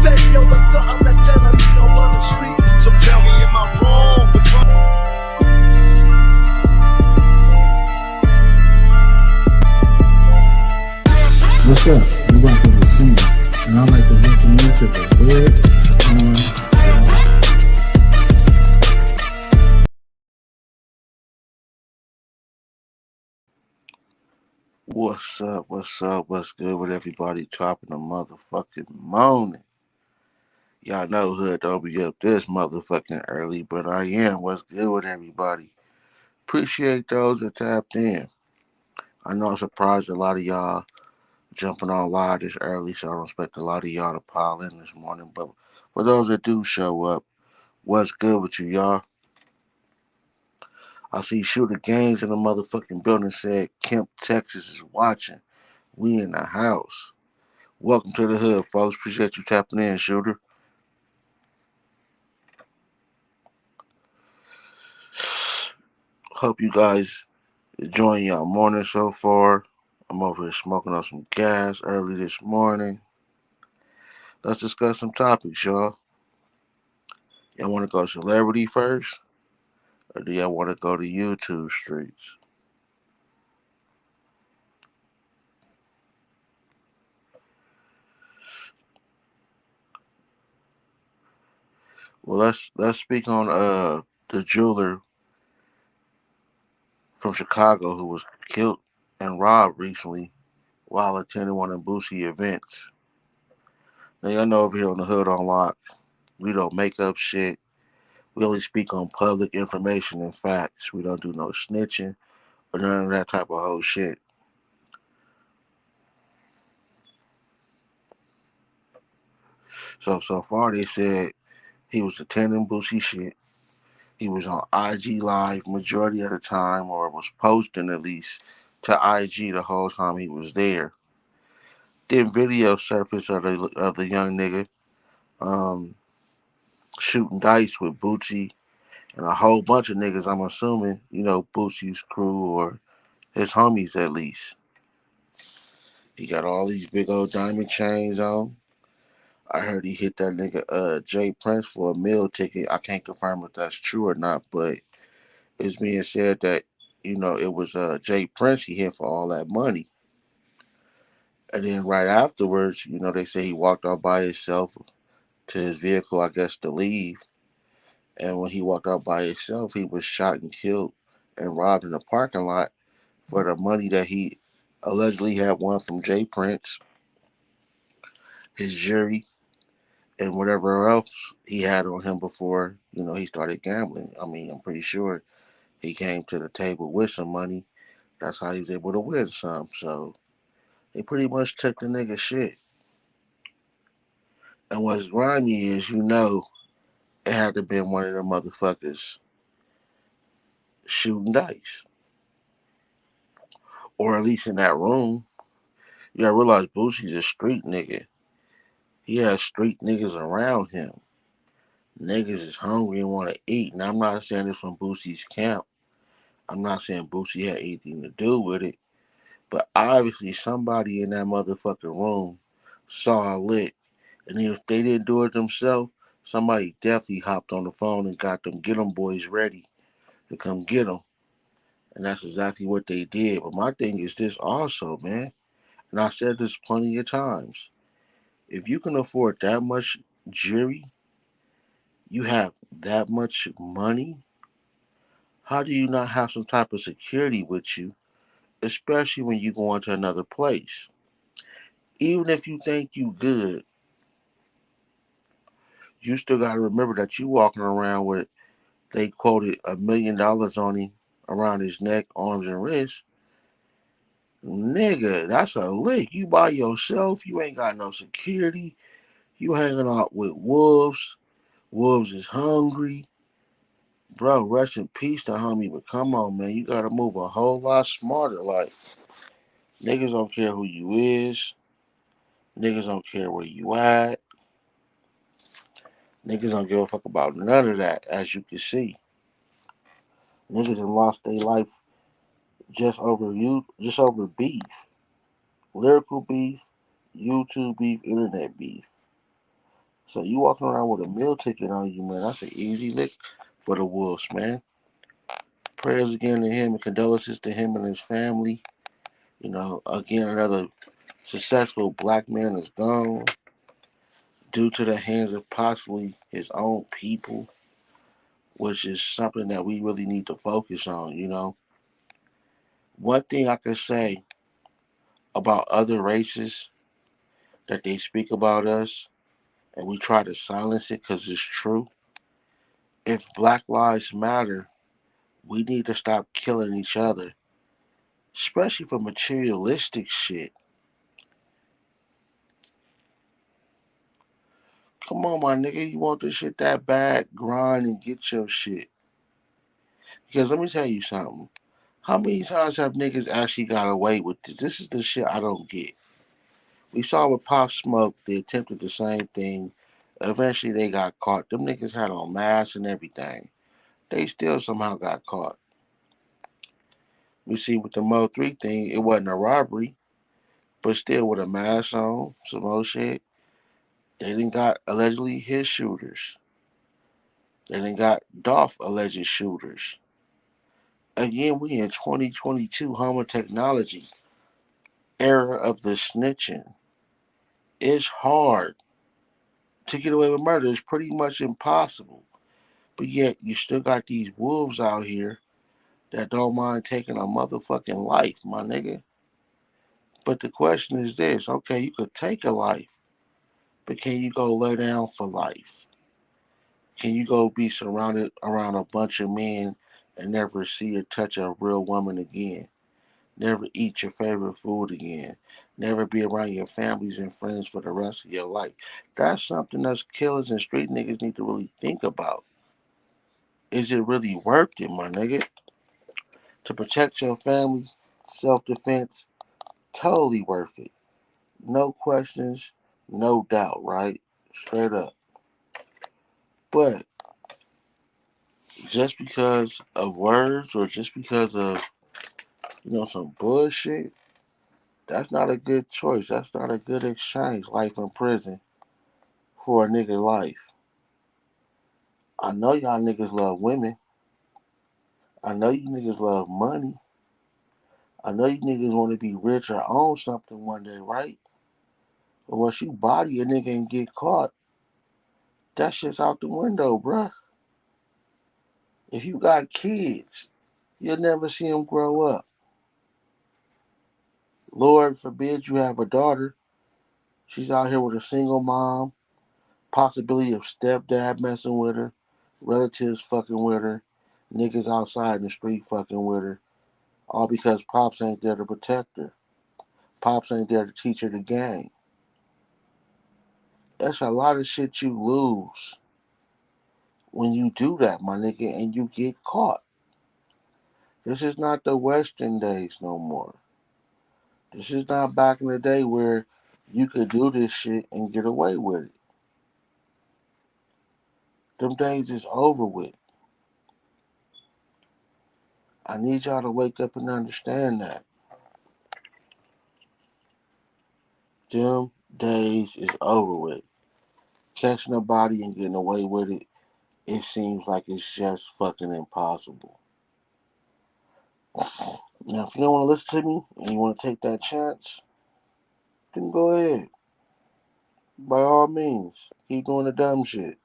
video or something that tell her you don't run the street. So tell me, am I wrong? What's up? I'm rocking with Singer, and I'd like to welcome you to the Red on What's up? What's up? What's good with everybody chopping the motherfucking moaning? Y'all know Hood don't be up this motherfucking early, but I am. What's good with everybody? Appreciate those that tapped in. I know I'm surprised a lot of y'all jumping on live this early, so I don't expect a lot of y'all to pile in this morning. But for those that do show up, what's good with you, y'all? I see Shooter Gaines in the motherfucking building said Kemp, Texas is watching. We in the house. Welcome to the hood, folks. Appreciate you tapping in, Shooter. Hope you guys enjoying your morning so far. I'm over here smoking on some gas early this morning. Let's discuss some topics, y'all. Y'all want to go celebrity first? Or do y'all want to go to YouTube streets? Well, let's speak on the jeweler from Chicago who was killed and robbed recently while attending one of Boosie events. Now y'all know over here on the Hood on Lock, we don't make up shit. We only speak on public information and facts. We don't do no snitching or none of that type of whole shit. So far they said he was attending Boosie shit. He was on IG Live majority of the time, or was posting at least to IG the whole time he was there. Then video surfaced of the young nigga um, shooting dice with Boosie and a whole bunch of niggas. I'm assuming, Boosie's crew or his homies at least. He got all these big old diamond chains on. I heard he hit that nigga Jay Prince for a meal ticket. I can't confirm if that's true or not, but it's being said that it was Jay Prince he hit for all that money. And then right afterwards, they say he walked out by himself to his vehicle, I guess, to leave. And when he walked out by himself, he was shot and killed and robbed in the parking lot for the money that he allegedly had won from Jay Prince, his jury, and whatever else he had on him before, he started gambling. I mean, I'm pretty sure he came to the table with some money. That's how he was able to win some. So they pretty much took the nigga shit. And what's grimy is, it had to been one of them motherfuckers shooting dice. Or at least in that room. You gotta realize Boosie's a street nigga. He has street niggas around him. Niggas is hungry and want to eat. And I'm not saying this from Boosie's camp. I'm not saying Boosie had anything to do with it. But obviously somebody in that motherfucking room saw a lick. And if they didn't do it themselves, somebody definitely hopped on the phone and got them get them boys ready to come get them. And that's exactly what they did. But my thing is this also, man. And I said this plenty of times. If you can afford that much jury, you have that much money, how do you not have some type of security with you, especially when you go into another place? Even if you think you good, you still got to remember that you walking around with, they quoted $1 million on him around his neck, arms, and wrists. Nigga, that's a lick. You by yourself. You ain't got no security. You hanging out with wolves. Wolves is hungry. Bro, rest in peace to homie, but come on, man. You gotta move a whole lot smarter. Like, niggas don't care who you is. Niggas don't care where you at. Niggas don't give a fuck about none of that, as you can see. Niggas have lost their life just over beef. Lyrical beef, YouTube beef, internet beef. So you walking around with a meal ticket on you, man. That's an easy lick for the Wolves, man. Prayers again to him and condolences to him and his family. Again, another successful black man is gone due to the hands of possibly his own people, which is something that we really need to focus on. One thing I can say about other races that they speak about us and we try to silence it because it's true. If Black Lives Matter, we need to stop killing each other, especially for materialistic shit. Come on, my nigga, you want this shit that bad? Grind and get your shit. Because let me tell you something. How many times have niggas actually got away with this? This is the shit I don't get. We saw with Pop Smoke, they attempted the same thing. Eventually, they got caught. Them niggas had on masks and everything. They still somehow got caught. We see with the Mo 3 thing, it wasn't a robbery, but still with a mask on, some more shit. They didn't got allegedly his shooters. They didn't got Dolph alleged shooters. Again, we in 2022 homo technology era of the snitching. It's hard to get away with murder. It's pretty much impossible. But yet you still got these wolves out here that don't mind taking a motherfucking life, my nigga. But the question is this: okay, you could take a life, but can you go lay down for life? Can you go be surrounded around a bunch of men and never see or touch a real woman again? Never eat your favorite food again. Never be around your families and friends for the rest of your life. That's something us killers and street niggas need to really think about. Is it really worth it, my nigga? To protect your family, self defense, totally worth it. No questions, no doubt, right? Straight up. But just because of words or just because of, some bullshit, that's not a good choice. That's not a good exchange. Life in prison for a nigga life. I know y'all niggas love women. I know you niggas love money. I know you niggas want to be rich or own something one day, right? But once you body a nigga and get caught, that shit's out the window, bruh. If you got kids, you'll never see them grow up. Lord forbid you have a daughter. She's out here with a single mom, possibility of stepdad messing with her, relatives fucking with her, niggas outside in the street fucking with her, all because Pops ain't there to protect her. Pops ain't there to teach her the game. That's a lot of shit you lose when you do that, my nigga, and you get caught. This is not the Western days no more. This is not back in the day where you could do this shit and get away with it. Them days is over with. I need y'all to wake up and understand that. Them days is over with. Catching a body and getting away with it, it seems like it's just fucking impossible. Now, if you don't want to listen to me and you want to take that chance, then go ahead. By all means, keep doing the dumb shit.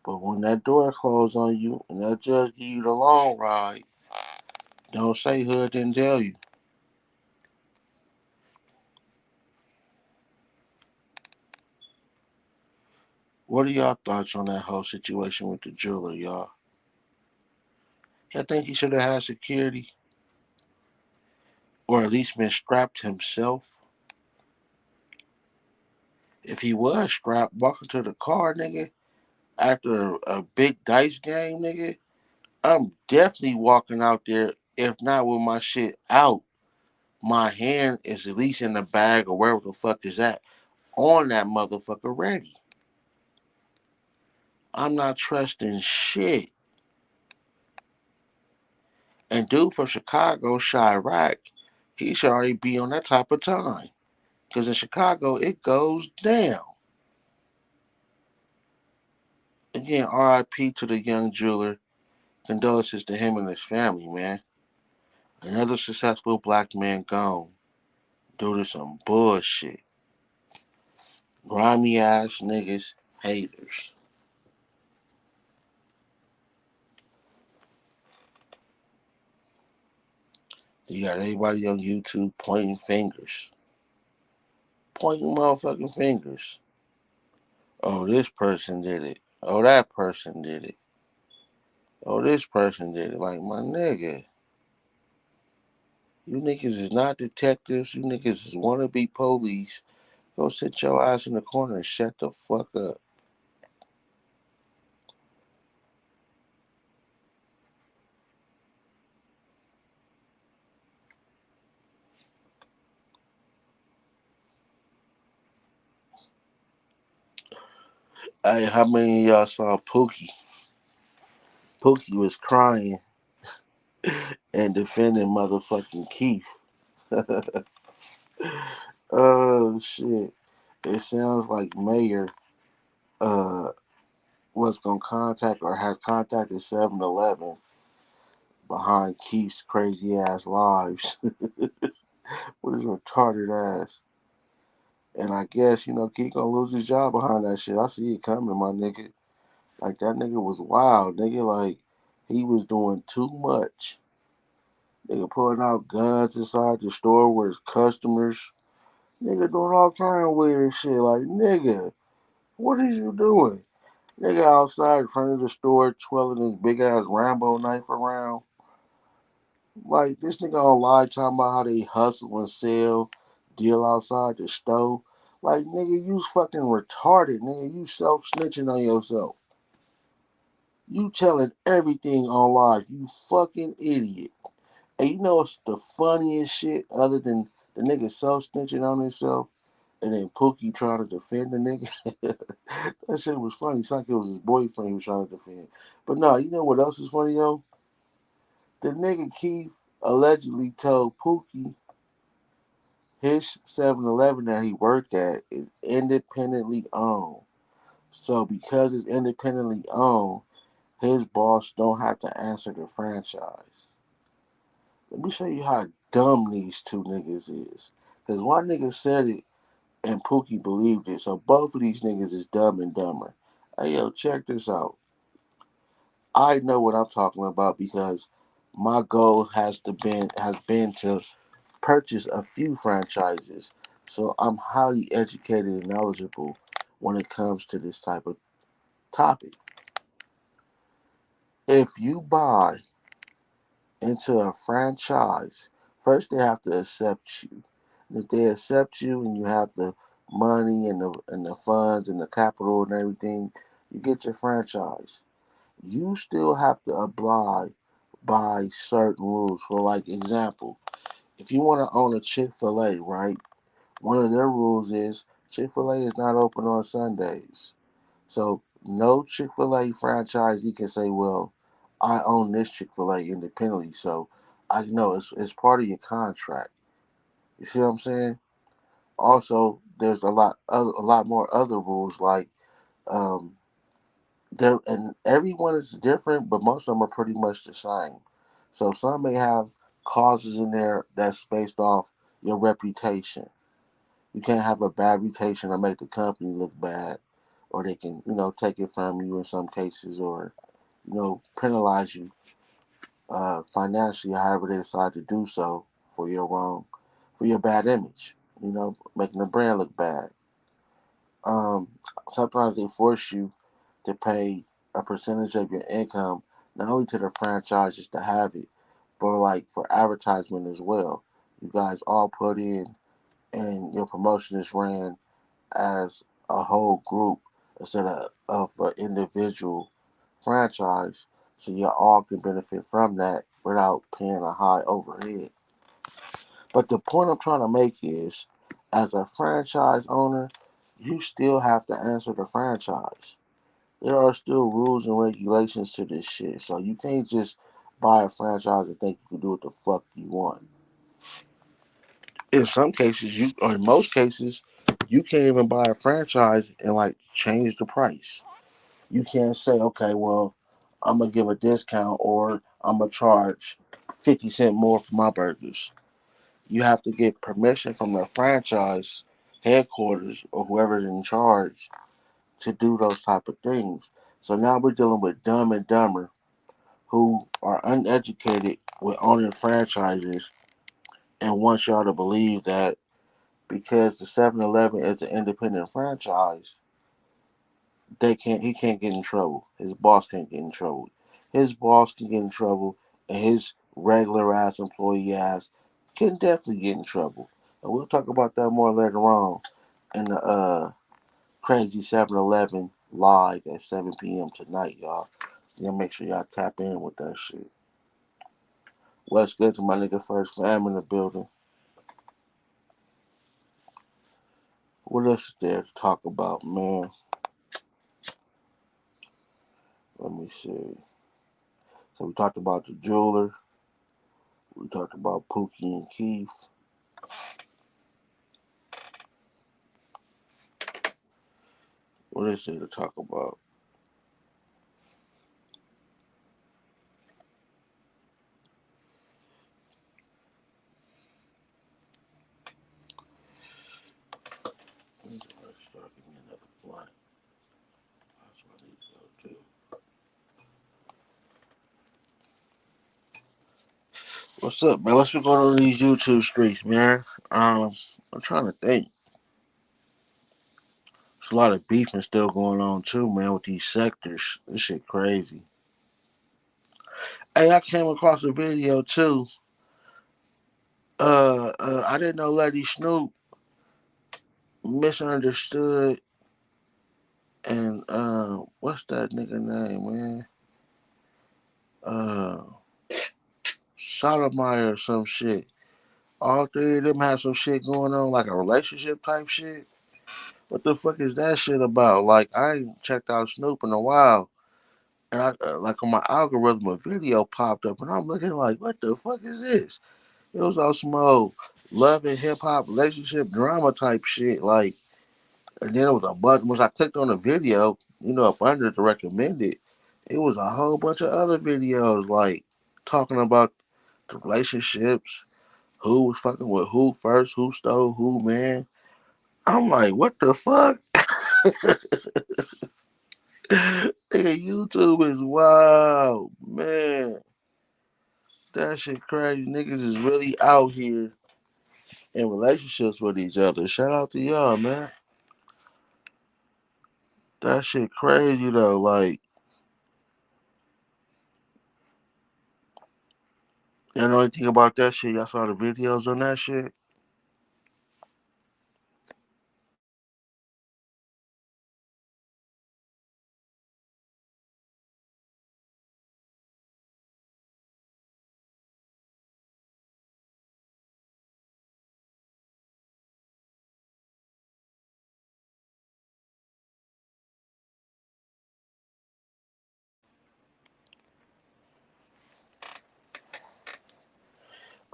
But when that door closes on you and that judge give you the long ride, don't say hood didn't tell you. What are y'all thoughts on that whole situation with the jeweler, y'all? I think he should have had security, or at least been strapped himself. If he was strapped, walking to the car, nigga, after a big dice game, nigga, I'm definitely walking out there, if not with my shit out. My hand is at least in the bag or wherever the fuck is at, on that motherfucker ready. I'm not trusting shit. And dude from Chicago, Chirac, he should already be on that type of time. Because in Chicago, it goes down. Again, RIP to the young jeweler. Condolences to him and his family, man. Another successful black man gone due to some bullshit. Grimy ass niggas, haters. You got everybody on YouTube pointing fingers. Pointing motherfucking fingers. Oh, this person did it. Oh, that person did it. Oh, this person did it. Like, my nigga. You niggas is not detectives. You niggas is wannabe police. Go sit your ass in the corner and shut the fuck up. Hey, how many of y'all saw Pookie? Pookie was crying and defending motherfucking Keith. Oh shit. It sounds like Mayor uh was gonna contact or has contacted 7-Eleven behind Keith's crazy ass lives. With his retarded ass. And I guess, Keith gonna lose his job behind that shit. I see it coming, my nigga. Like that nigga was wild, nigga. Like he was doing too much. Nigga pulling out guns inside the store with his customers. Nigga doing all kind of weird shit. Like, nigga, what is you doing? Nigga outside in front of the store twirling his big ass Rambo knife around. Like, this nigga on live talking about how they hustle and sell, deal outside the store. Like, nigga, you fucking retarded, nigga. You self snitching on yourself. You telling everything on live. You fucking idiot. And you know what's the funniest shit other than the nigga self snitching on himself and then Pookie trying to defend the nigga? That shit was funny. It's like it was his boyfriend he was trying to defend. But no, you know what else is funny though? The nigga Keith allegedly told Pookie his 7-Eleven that he worked at is independently owned. So because it's independently owned, his boss don't have to answer the franchise. Let me show you how dumb these two niggas is. Because one nigga said it and Pookie believed it. So both of these niggas is dumb and dumber. Hey yo, check this out. I know what I'm talking about because my goal has been to purchase a few franchises. So I'm highly educated and knowledgeable when it comes to this type of topic. If you buy into a franchise, first they have to accept you. And if they accept you and you have the money and the funds and the capital and everything, you get your franchise. You still have to abide by certain rules. For like example, if you want to own a Chick-fil-A, right? One of their rules is Chick-fil-A is not open on Sundays. So no Chick-fil-A franchisee can say, well, I own this Chick-fil-A independently, so I know it's part of your contract. You see what I'm saying? Also, there's a lot more other rules like um, there, and everyone is different, but most of them are pretty much the same. So some may have clauses in there that's based off your reputation. You can't have a bad reputation to make the company look bad, or they can, take it from you in some cases, or penalize you financially, however they decide to do so for your for your bad image. Making the brand look bad. Um, Sometimes they force you to pay a percentage of your income, not only to the franchises to have it, but like for advertisement as well. You guys all put in, and your promotion is ran as a whole group instead of an individual franchise, so you all can benefit from that without paying a high overhead. But the point I'm trying to make is, as a franchise owner, you still have to answer the franchise. There are still rules and regulations to this shit, so you can't just buy a franchise and think you can do what the fuck you want. In some cases, or in most cases, you can't even buy a franchise and like change the price. You can't say, okay, well, I'm gonna give a discount or I'm gonna charge 50 cents more for my burgers. You have to get permission from the franchise headquarters or whoever's in charge to do those type of things. So now we're dealing with Dumb and Dumber who are uneducated with owning franchises and want y'all to believe that because the 7-Eleven is an independent franchise, he can't get in trouble. His boss can't get in trouble. His boss can get in trouble, and his regular ass employee ass can definitely get in trouble. And we'll talk about that more later on in the crazy 7-Eleven live at 7 p.m. tonight, y'all. Y'all make sure y'all tap in with that shit. What's good to my nigga First Fam in the building? What else is there to talk about, man? Let me see. So we talked about the jeweler. We talked about Pookie and Keith. What is there to talk about? Start giving me another blunt. That's what I need to go do. What's up, man? Let's be going on these YouTube streets, man. I'm trying to think. There's a lot of beefing still going on too, man, with these sectors. This shit crazy. Hey, I came across a video too. I didn't know Lady Snoop misunderstood and what's that nigga name, man? Uh, Sotomayor or some shit. All three of them had some shit going on, like a relationship type shit. What the fuck is that shit about? Like, I ain't checked out Snoop in a while. And like on my algorithm, a video popped up, and I'm looking like, what the fuck is this? It was all some old love and hip hop relationship drama type shit. Like, and then it was a bunch. Once I clicked on the video, up under to recommend it, it was a whole bunch of other videos, like talking about the relationships, who was fucking with who first, who stole who, man. I'm like, what the fuck? Nigga, YouTube is wild, man. That shit crazy. Niggas is really out here in relationships with each other. Shout out to y'all, man. That shit crazy though. Like, you know anything about that shit? Y'all saw the videos on that shit?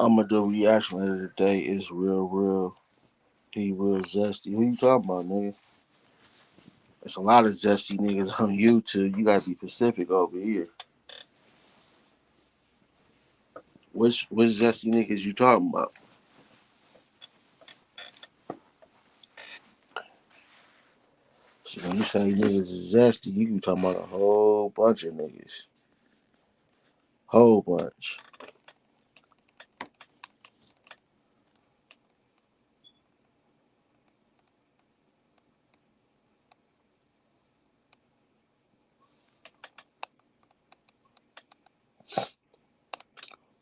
I'm gonna do a reaction later today. It's real. He real zesty. Who you talking about, nigga? There's a lot of zesty niggas on YouTube. You gotta be Pacific over here. Which zesty niggas you talking about? So when you say niggas is zesty, you can talking about a whole bunch of niggas. Whole bunch.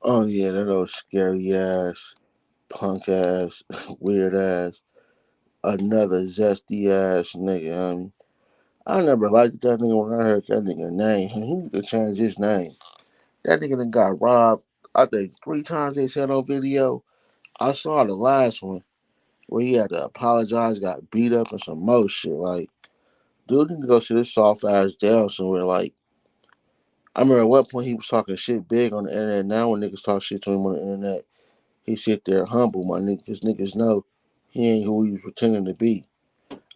Oh yeah, that old scary ass, punk ass, weird ass, another zesty ass nigga. I never liked that nigga when I heard that nigga name. He need to change his name. That nigga done got robbed. I think 3 times they said on video. I saw the last one where he had to apologize, got beat up and some more shit. Like, dude need to go sit his soft ass down somewhere. Like, I remember at one point he was talking shit big on the internet. Now when niggas talk shit to him on the internet, he sit there humble, my nigga, because niggas know he ain't who he was pretending to be.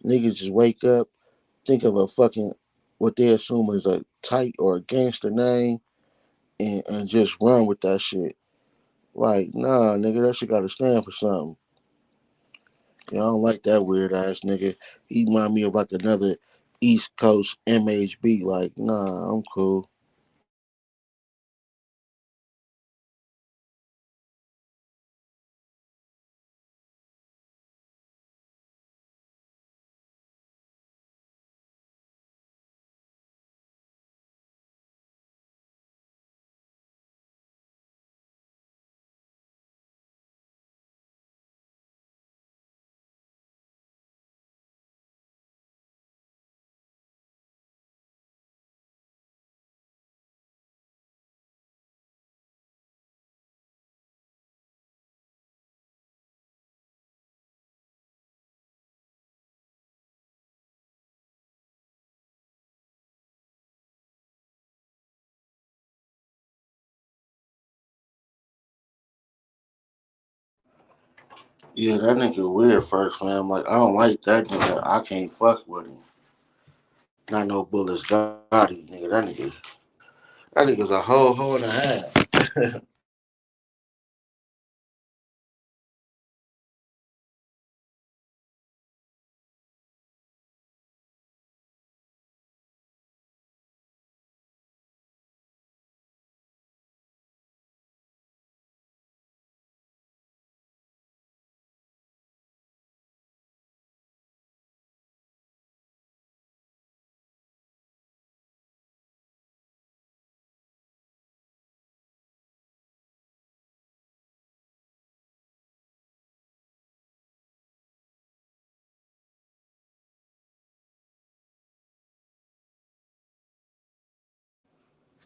Niggas just wake up, think of a fucking what they assume is a tight or a gangster name and just run with that shit. Like, nah, nigga, that shit gotta stand for something. Yeah, I don't like that weird ass nigga. He remind me of like another East Coast MHB. Like, nah, I'm cool. Yeah, that nigga weird first, man. I'm like, I don't like that nigga. I can't fuck with him. Not no bullets Gotti, nigga. That nigga's a hoe and a half.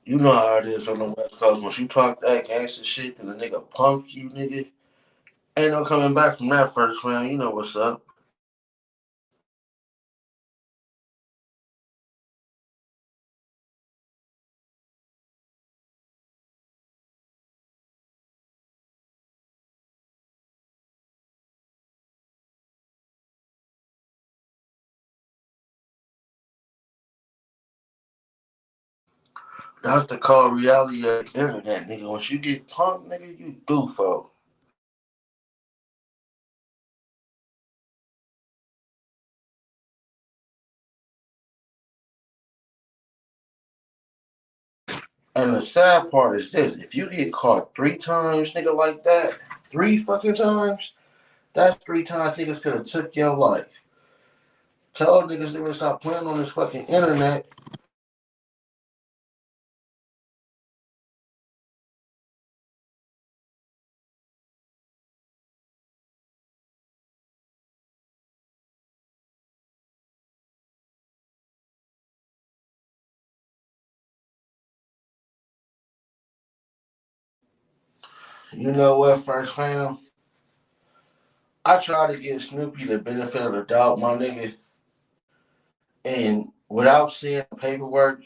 You know how it is on the West Coast. Once you talk that gangster shit, then the nigga punk you, nigga. Ain't no coming back from that first round. You know what's up. That's the cold reality of the internet, nigga. Once you get punked, nigga, you do for. And the sad part is this: if you get caught 3 times, nigga, like that, 3 fucking times, that's 3 times niggas could have took your life. Tell niggas they would stop playing on this fucking internet. You know what, first fam? I try to give Snoopy the benefit of the doubt, my nigga, and without seeing the paperwork,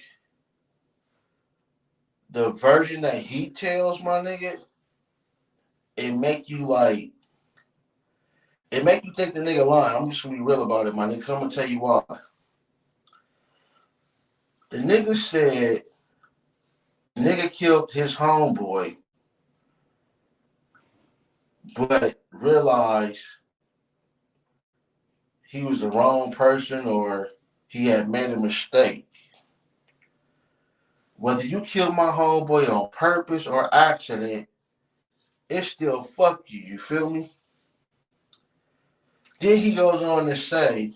the version that he tells, my nigga, it make you like, it make you think the nigga lying. I'm just gonna be real about it, my nigga. 'Cause I'm gonna tell you why. The nigga said the nigga killed his homeboy, but realized he was the wrong person or he had made a mistake. Whether you killed my homeboy on purpose or accident, it still fuck you. You feel me? Then he goes on to say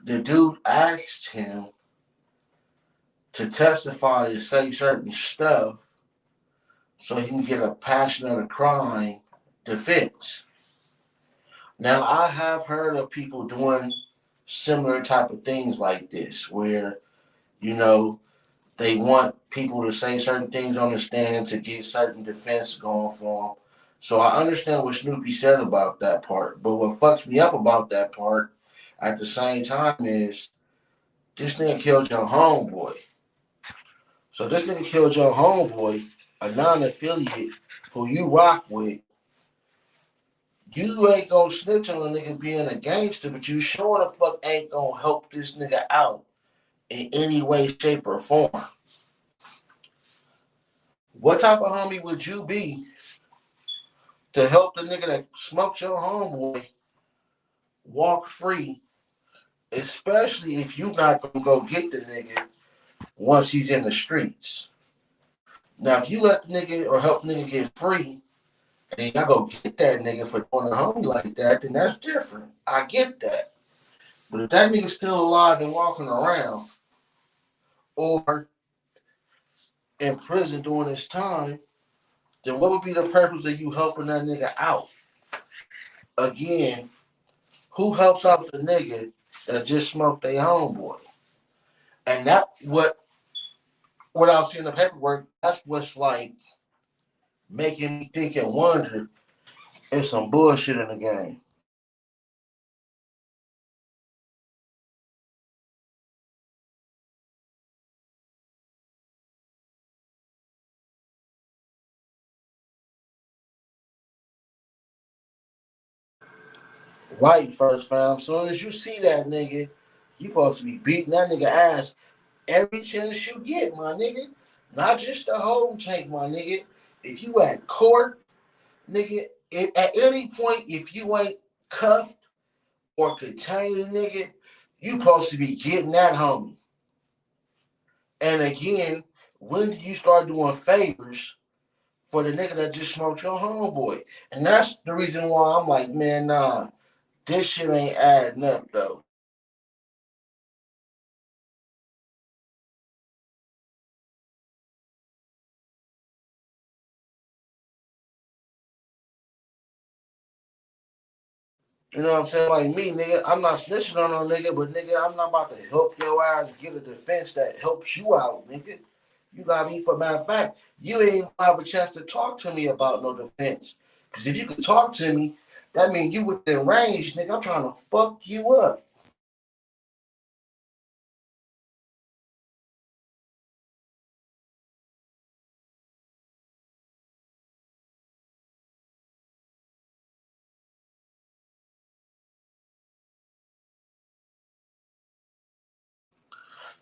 the dude asked him to testify to say certain stuff so he can get a passion of the crime defense. Now I have heard of people doing similar type of things like this where, you know, they want people to say certain things on the stand to get certain defense going for them. So I understand what Snoopy said about that part. But what fucks me up about that part at the same time is this nigga killed your homeboy. So this nigga killed your homeboy, a non-affiliate who you rock with. You ain't gonna snitch on a nigga being a gangster, but you sure the fuck ain't gonna help this nigga out in any way, shape, or form. What type of homie would you be to help the nigga that smoked your homeboy walk free, especially if you not gonna go get the nigga once he's in the streets? Now, if you let the nigga or help the nigga get free, and then y'all go get that nigga for doing a homie like that, then that's different. I get that. But if that nigga's still alive and walking around, or in prison doing his time, then what would be the purpose of you helping that nigga out? Again, who helps out the nigga that just smoked their homeboy? And that what I was seeing in the paperwork, that's what's like making me think and wonder if some bullshit in the game. Right, first fam. As soon as you see that nigga, you supposed to be beating that nigga ass every chance you get, my nigga. Not just the home tank, my nigga. If you at court, nigga, at any point, if you ain't cuffed or contained, nigga, you supposed to be getting that homie. And again, when did you start doing favors for the nigga that just smoked your homeboy? And that's the reason why I'm like, man, nah, this shit ain't adding up, though. You know what I'm saying? Like me, nigga, I'm not snitching on no nigga, but nigga, I'm not about to help your ass get a defense that helps you out, nigga. You got me for matter of fact, you ain't have a chance to talk to me about no defense. Cause if you could talk to me, that means you within range, nigga. I'm trying to fuck you up.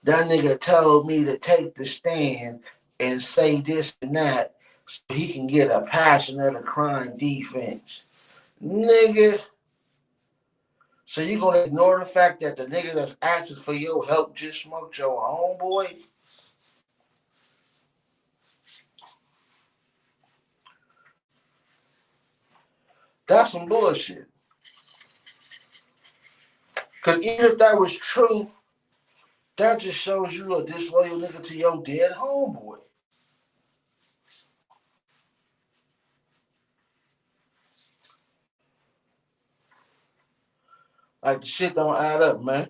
That nigga told me to take the stand and say this and that so he can get a passion of the crime defense. Nigga, so you gonna ignore the fact that the nigga that's asking for your help just smoked your homeboy? That's some bullshit. Cause even if that was true, that just shows you a disloyal nigga to your dead homeboy. Like the shit don't add up, man.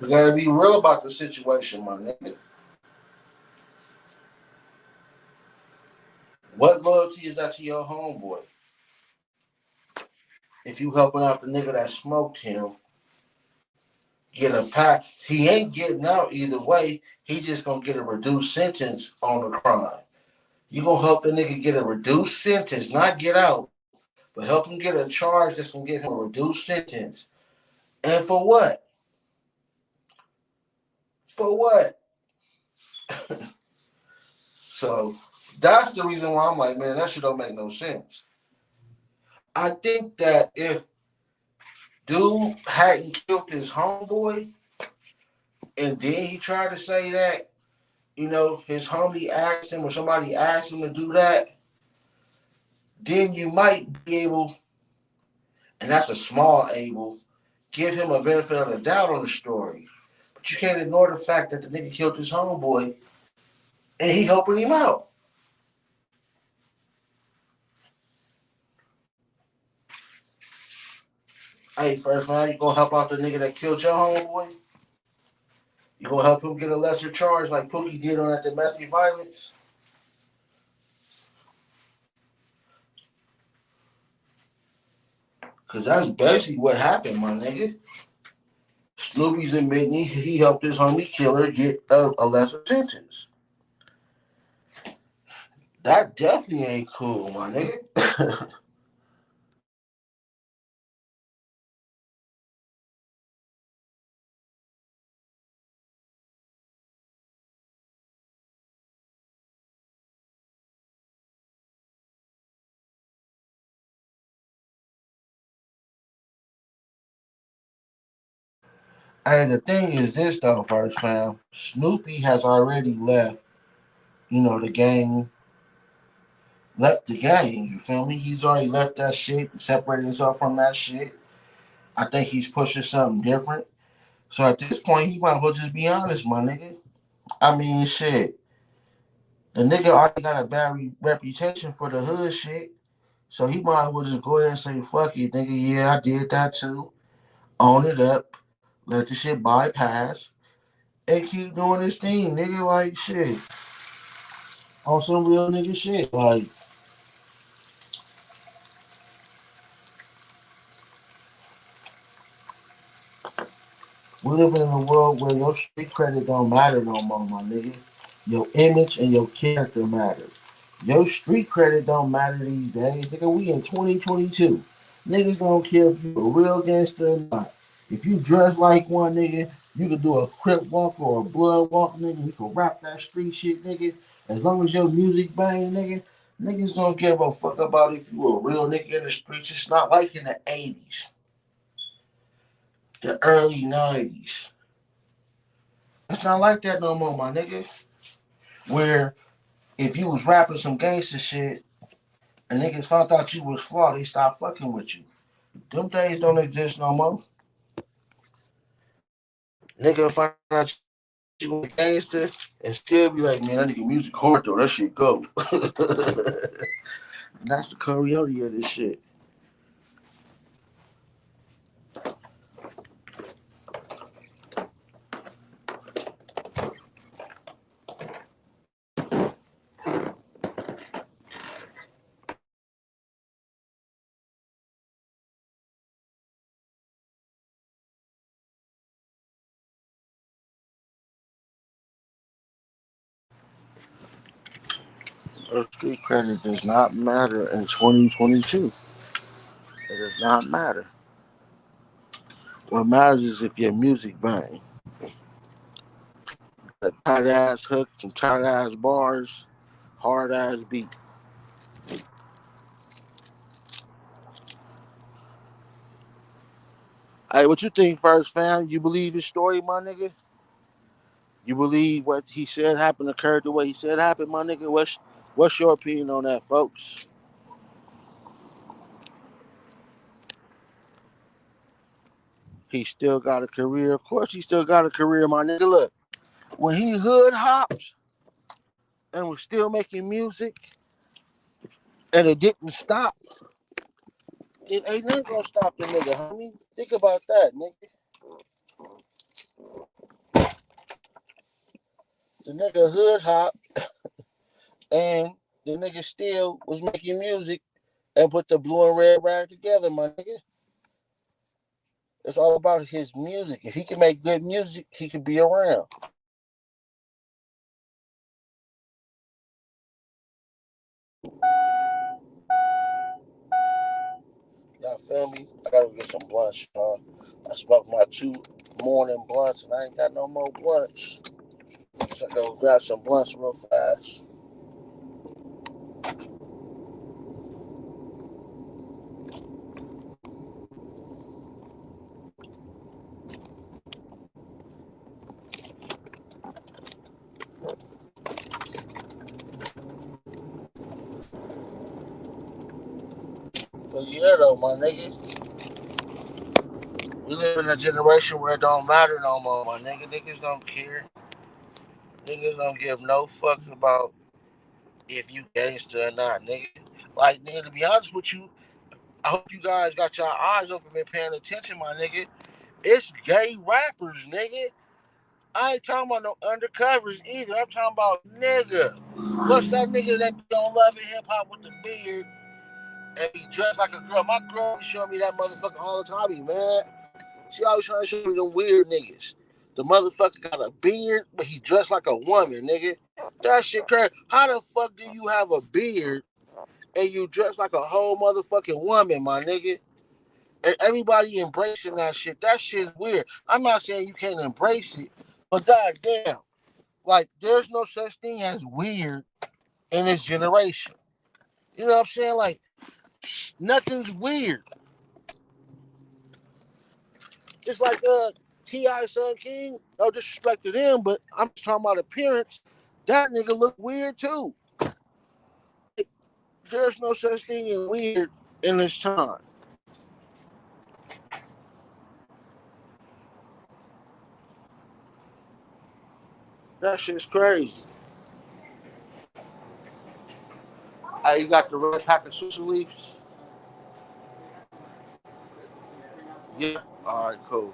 You gotta be real about the situation, my nigga. What loyalty is that to your homeboy? If you helping out the nigga that smoked him, get a pack. He ain't getting out either way. He just gonna get a reduced sentence on the crime. You gonna help the nigga get a reduced sentence, not get out, but help him get a charge that's gonna give him a reduced sentence. And for what? For what? So that's the reason why I'm like, man, that shit don't make no sense. I think that if dude hadn't killed his homeboy and then he tried to say that, his homie asked him or somebody asked him to do that, then you might be able, and that's a small able, give him a benefit of the doubt on the story. But you can't ignore the fact that the nigga killed his homeboy and he helping him out. Hey, first man, you gonna help out the nigga that killed your homeboy? You gonna help him get a lesser charge like Pookie did on that domestic violence? Cause that's basically what happened, my nigga. Snoopy's admitting he helped his homie killer get a lesser sentence. That definitely ain't cool, my nigga. And the thing is this though, first fam, Snoopy has already left, the gang, left the gang, you feel me? He's already left that shit, separated himself from that shit. I think he's pushing something different. So at this point, he might as well just be honest, my nigga. I mean, shit. The nigga already got a bad reputation for the hood shit. So he might as well just go ahead and say, fuck it, nigga. Yeah, I did that too. Own it up. Let the shit bypass. And keep doing his thing, nigga. Like, shit. On some real nigga shit. Like, we living in a world where your street credit don't matter no more, my nigga. Your image and your character matters. Your street credit don't matter these days, nigga. We in 2022. Niggas don't care if you a real gangster or not. If you dress like one, nigga, you can do a crip walk or a blood walk, nigga. You can rap that street shit, nigga. As long as your music bang, nigga, niggas don't give a fuck about if you a real nigga in the streets. It's not like in the 80s, the early 90s. It's not like that no more, my nigga. Where if you was rapping some gangster shit and niggas found out you was flawed, they stopped fucking with you. Them days don't exist no more. Nigga find out you was a gangster and still be like, man, that nigga music hard though, that shit go. And that's the reality of this shit. Street credit does not matter in 2022. It does not matter. What matters is if your music bang. A tight ass hook, some tight ass bars, hard ass beat. Hey, what you think first, fam? You believe his story, my nigga? You believe what he said happened occurred the way he said happened, my nigga? What's your opinion on that, folks? He still got a career. Of course, he still got a career, my nigga. Look, when he hood hops and was still making music and it didn't stop, it ain't nothing gonna stop the nigga, homie. Think about that, nigga. The nigga hood hop and the nigga still was making music and put the blue and red rag together, my nigga. It's all about his music. If he can make good music, he can be around. Y'all feel me? I gotta get some blunts, y'all. I smoked my 2 morning blunts and I ain't got no more blunts. So I go grab some blunts real fast. But yeah, though, my nigga, we live in a generation where it don't matter no more, my nigga. Niggas don't care. Niggas don't give no fucks about if you gangster or not, nigga. Like, nigga, to be honest with you, I hope you guys got your eyes open and paying attention, my nigga. It's gay rappers, nigga. I ain't talking about no undercovers either. I'm talking about nigga. What's that nigga that be on Love and Hip Hop with the beard and he dressed like a girl. My girl be showing me that motherfucker all the time. I be mad. She always trying to show me them weird niggas. The motherfucker got a beard, but he dressed like a woman, nigga. That shit crazy. How the fuck do you have a beard and you dress like a whole motherfucking woman, my nigga? And everybody embracing that shit. That shit's weird. I'm not saying you can't embrace it, but goddamn, like there's no such thing as weird in this generation. You know what I'm saying? Like nothing's weird. It's like T.I. Son King. No disrespect to them, but I'm just talking about appearance. That nigga look weird too. There's no such thing as weird in this time. That shit's crazy. Hey, you got the red pack of Swisher Leafs? Yeah. All right, cool.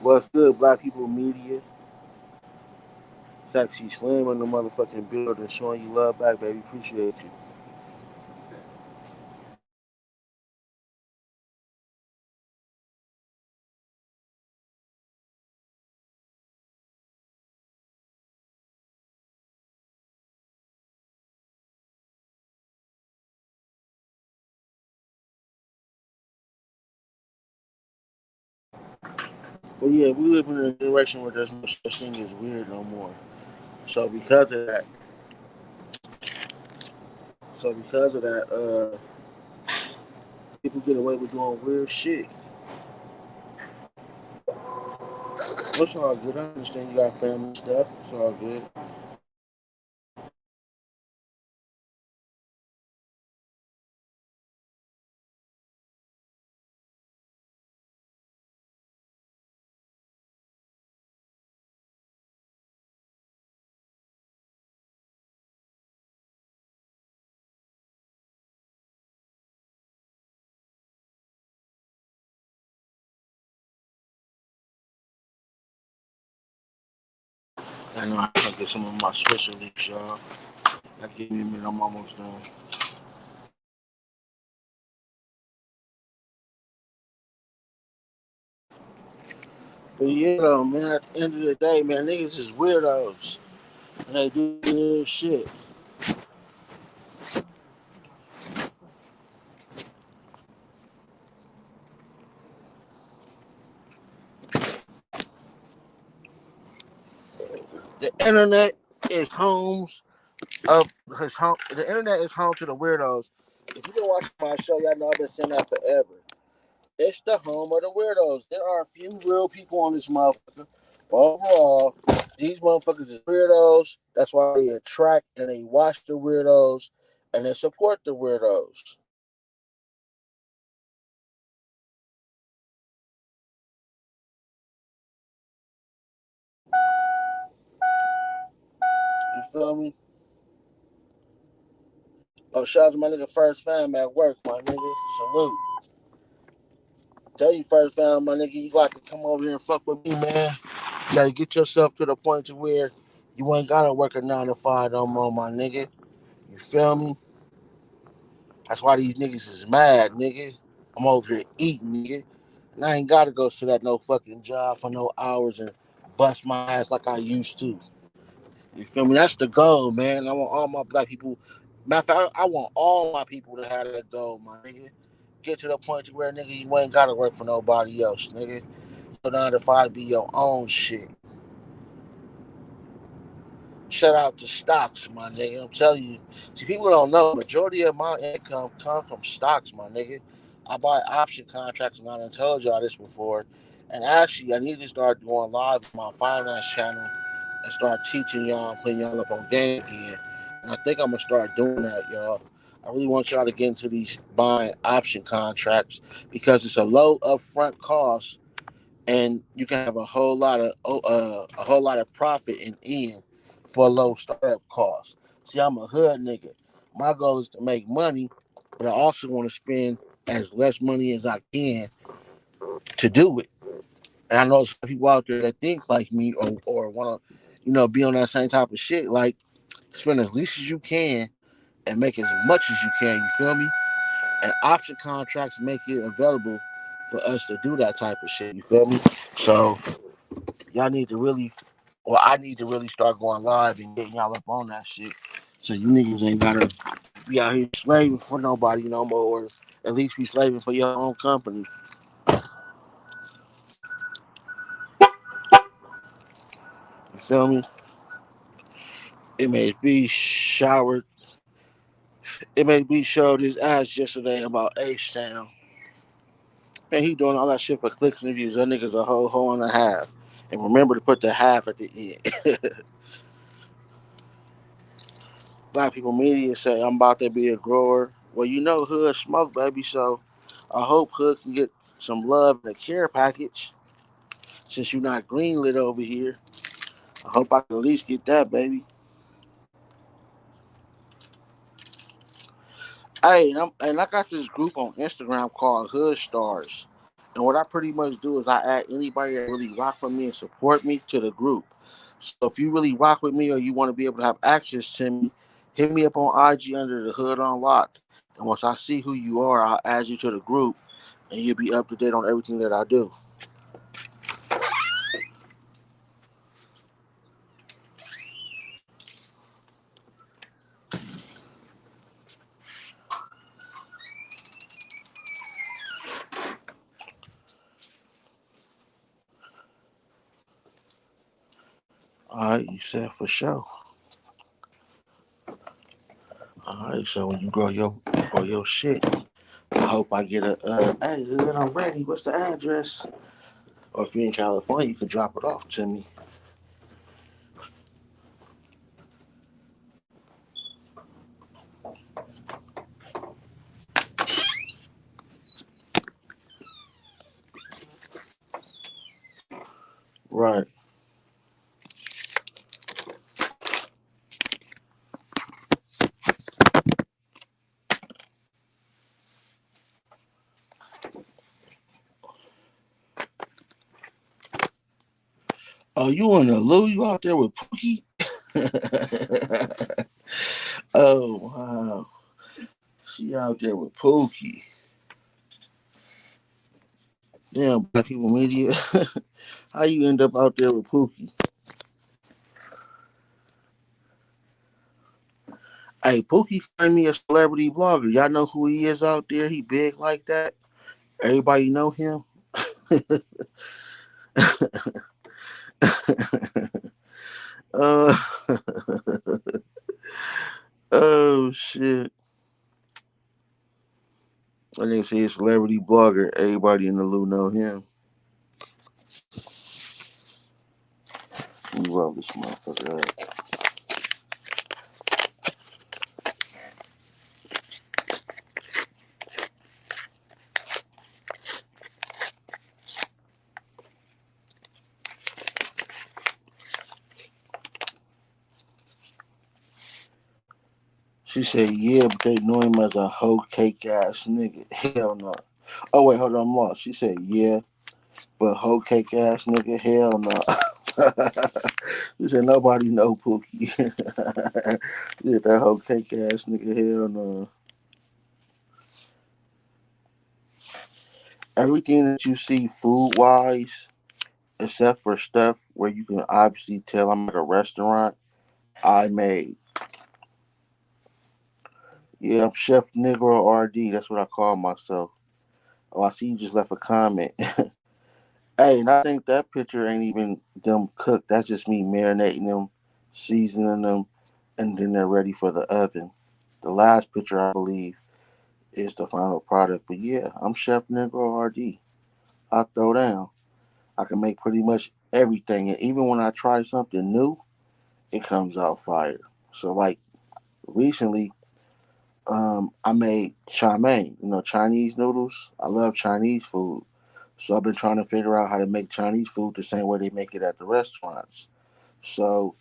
What's good, Black People Media? Sexy Slim in the motherfucking building, showing you love back, baby. Appreciate you. But yeah, we live in a generation where there's no such thing as weird no more. So because of that, people get away with doing weird shit. What's all good? I understand you got family stuff. It's all good. I know I can get some of my special leaks, y'all. That give me a minute. I'm almost done. But yeah, though, man. At the end of the day, man, niggas is weirdos and they do weird shit. The internet is homes of his home. The internet is home to the weirdos. If you been watching my show, y'all know I've been saying that forever. It's the home of the weirdos. There are a few real people on this motherfucker. But overall, these motherfuckers is weirdos. That's why they attract and they watch the weirdos and they support the weirdos. You feel me? Oh, shout out to my nigga First Fam at work, my nigga. Salute. Tell you First Fam, my nigga, you got to come over here and fuck with me, man. You gotta get yourself to the point to where you ain't gotta work a 9 to 5 no more, my nigga. You feel me? That's why these niggas is mad, nigga. I'm over here eating, nigga. And I ain't gotta go to that no fucking job for no hours and bust my ass like I used to. You feel me? That's the goal, man. I want all my black people. Matter of fact, I want all my people to have that goal, my nigga. Get to the point to where nigga you ain't gotta work for nobody else, nigga. So 9 to 5 be your own shit. Shout out to stocks, my nigga. I'm telling you. See, people don't know. Majority of my income comes from stocks, my nigga. I buy option contracts, and I done told y'all this before. And actually, I need to start going live on my finance channel and start teaching y'all and putting y'all up on game again. And I think I'm gonna start doing that, y'all. I really want y'all to get into these buying option contracts because it's a low upfront cost, and you can have a whole lot of profit in end for a low startup cost. See, I'm a hood nigga. My goal is to make money, but I also want to spend as less money as I can to do it. And I know some people out there that think like me or want to, be on that same type of shit. Like spend as least as you can and make as much as you can. You feel me? And option contracts make it available for us to do that type of shit. You feel me? So y'all need to really, or I need to really start going live and getting y'all up on that shit. So you niggas ain't gotta be out here slaving for nobody no more, or at least be slaving for your own company. You feel me? MHB showered. MHB showed his ass yesterday about H Town. Man, he doing all that shit for clicks and views. That nigga's a whole and a half. And remember to put the half at the end. Black people media say I'm about to be a grower. Well, Hood smoke, baby. So I hope Hood can get some love in a care package. Since you're not greenlit over here, I hope I can at least get that, baby. Hey, and I got this group on Instagram called Hood Stars. And what I pretty much do is I add anybody that really rock with me and support me to the group. So if you really rock with me or you want to be able to have access to me, hit me up on IG under the Hood Unlocked. And once I see who you are, I'll add you to the group and you'll be up to date on everything that I do. All right, you said for sure. All right, so when you grow your shit, I hope I get hey, Hood, I'm ready. What's the address? Or if you're in California, you can drop it off to me. Right. Oh, you in the Lou? You out there with Pookie? Oh, wow. She out there with Pookie. Damn, Black People Media. How you end up out there with Pookie? Hey, Pookie find me a celebrity blogger. Y'all know who he is out there? He big like that. Everybody know him. uh, oh shit. I didn't say a celebrity blogger. Everybody in the Lou know him. Let me roll this motherfucker up. She said, yeah, but they know him as a hoe cake ass nigga. Hell no. Oh, wait, hold on, I'm lost. She said, yeah, but hoe cake ass nigga, hell no. She said, nobody know Pookie. Yeah, that hoe cake ass nigga, hell no. Everything that you see food wise, except for stuff where you can obviously tell I'm at a restaurant, I made. Yeah, I'm Chef Negro RD. That's what I call myself. Oh, I see you just left a comment. Hey, and I think that picture ain't even them cooked. That's just me marinating them, seasoning them, and then they're ready for the oven. The last picture, I believe, is the final product. But yeah, I'm Chef Negro RD. I throw down. I can make pretty much everything, and even when I try something new, it comes out fire. So like recently, I made chow mein, Chinese noodles. I love Chinese food. So I've been trying to figure out how to make Chinese food the same way they make it at the restaurants. So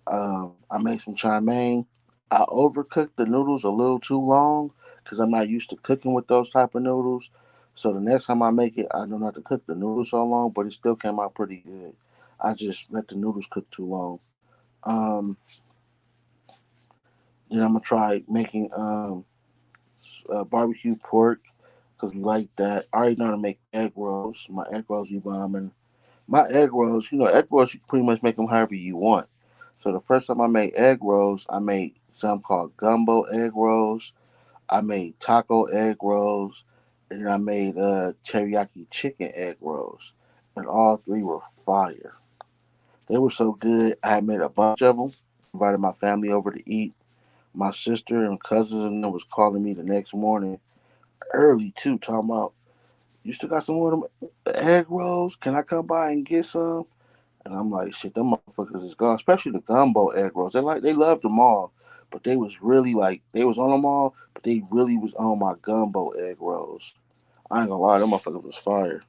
I made some chow mein. I overcooked the noodles a little too long because I'm not used to cooking with those type of noodles. So the next time I make it, I don't have to cook the noodles so long, but it still came out pretty good. I just let the noodles cook too long. Um, then I'm gonna try making barbecue pork because we like that. I already know how to make egg rolls. My egg rolls be bombing. My egg rolls, egg rolls you can pretty much make them however you want. So the first time I made egg rolls, I made some called gumbo egg rolls. I made taco egg rolls, and then I made teriyaki chicken egg rolls, and all three were fire. They were so good. I had made a bunch of them. Invited my family over to eat. My sister and cousins and them was calling me the next morning early too, talking about you still got some more of them egg rolls? Can I come by and get some? And I'm like, shit, them motherfuckers is gone. Especially the gumbo egg rolls. They loved them all, but they was really like they was on them all, but they really was on my gumbo egg rolls. I ain't gonna lie, them motherfuckers was fire.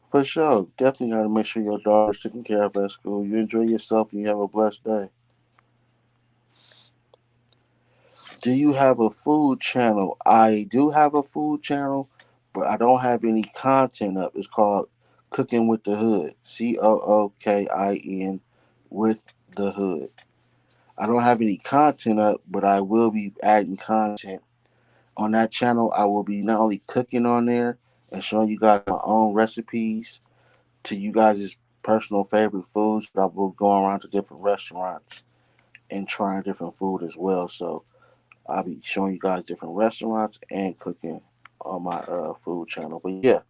For sure. Definitely gotta make sure your daughter's taken care of at school. You enjoy yourself and you have a blessed day. Do you have a food channel? I do have a food channel, but I don't have any content up. It's called Cooking with the Hood. COOKIN with the Hood. I don't have any content up, but I will be adding content. On that channel, I will be not only cooking on there and showing you guys my own recipes to you guys' personal favorite foods, but I will go around to different restaurants and trying different food as well. So I'll be showing you guys different restaurants and cooking on my food channel. But yeah,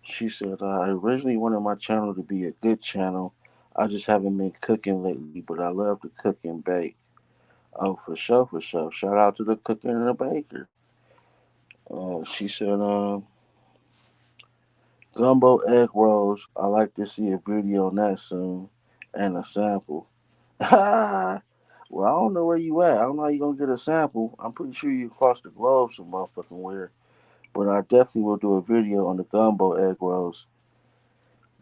she said I originally wanted my channel to be a good channel. I just haven't been cooking lately, but I love to cook and bake. Oh, for sure, for sure. Shout out to the cooker and the baker. She said, gumbo egg rolls. I like to see a video on that soon and a sample. Well, I don't know where you at. I don't know how you gonna get a sample. I'm pretty sure you across the globe some motherfucking where. But I definitely will do a video on the gumbo egg rolls.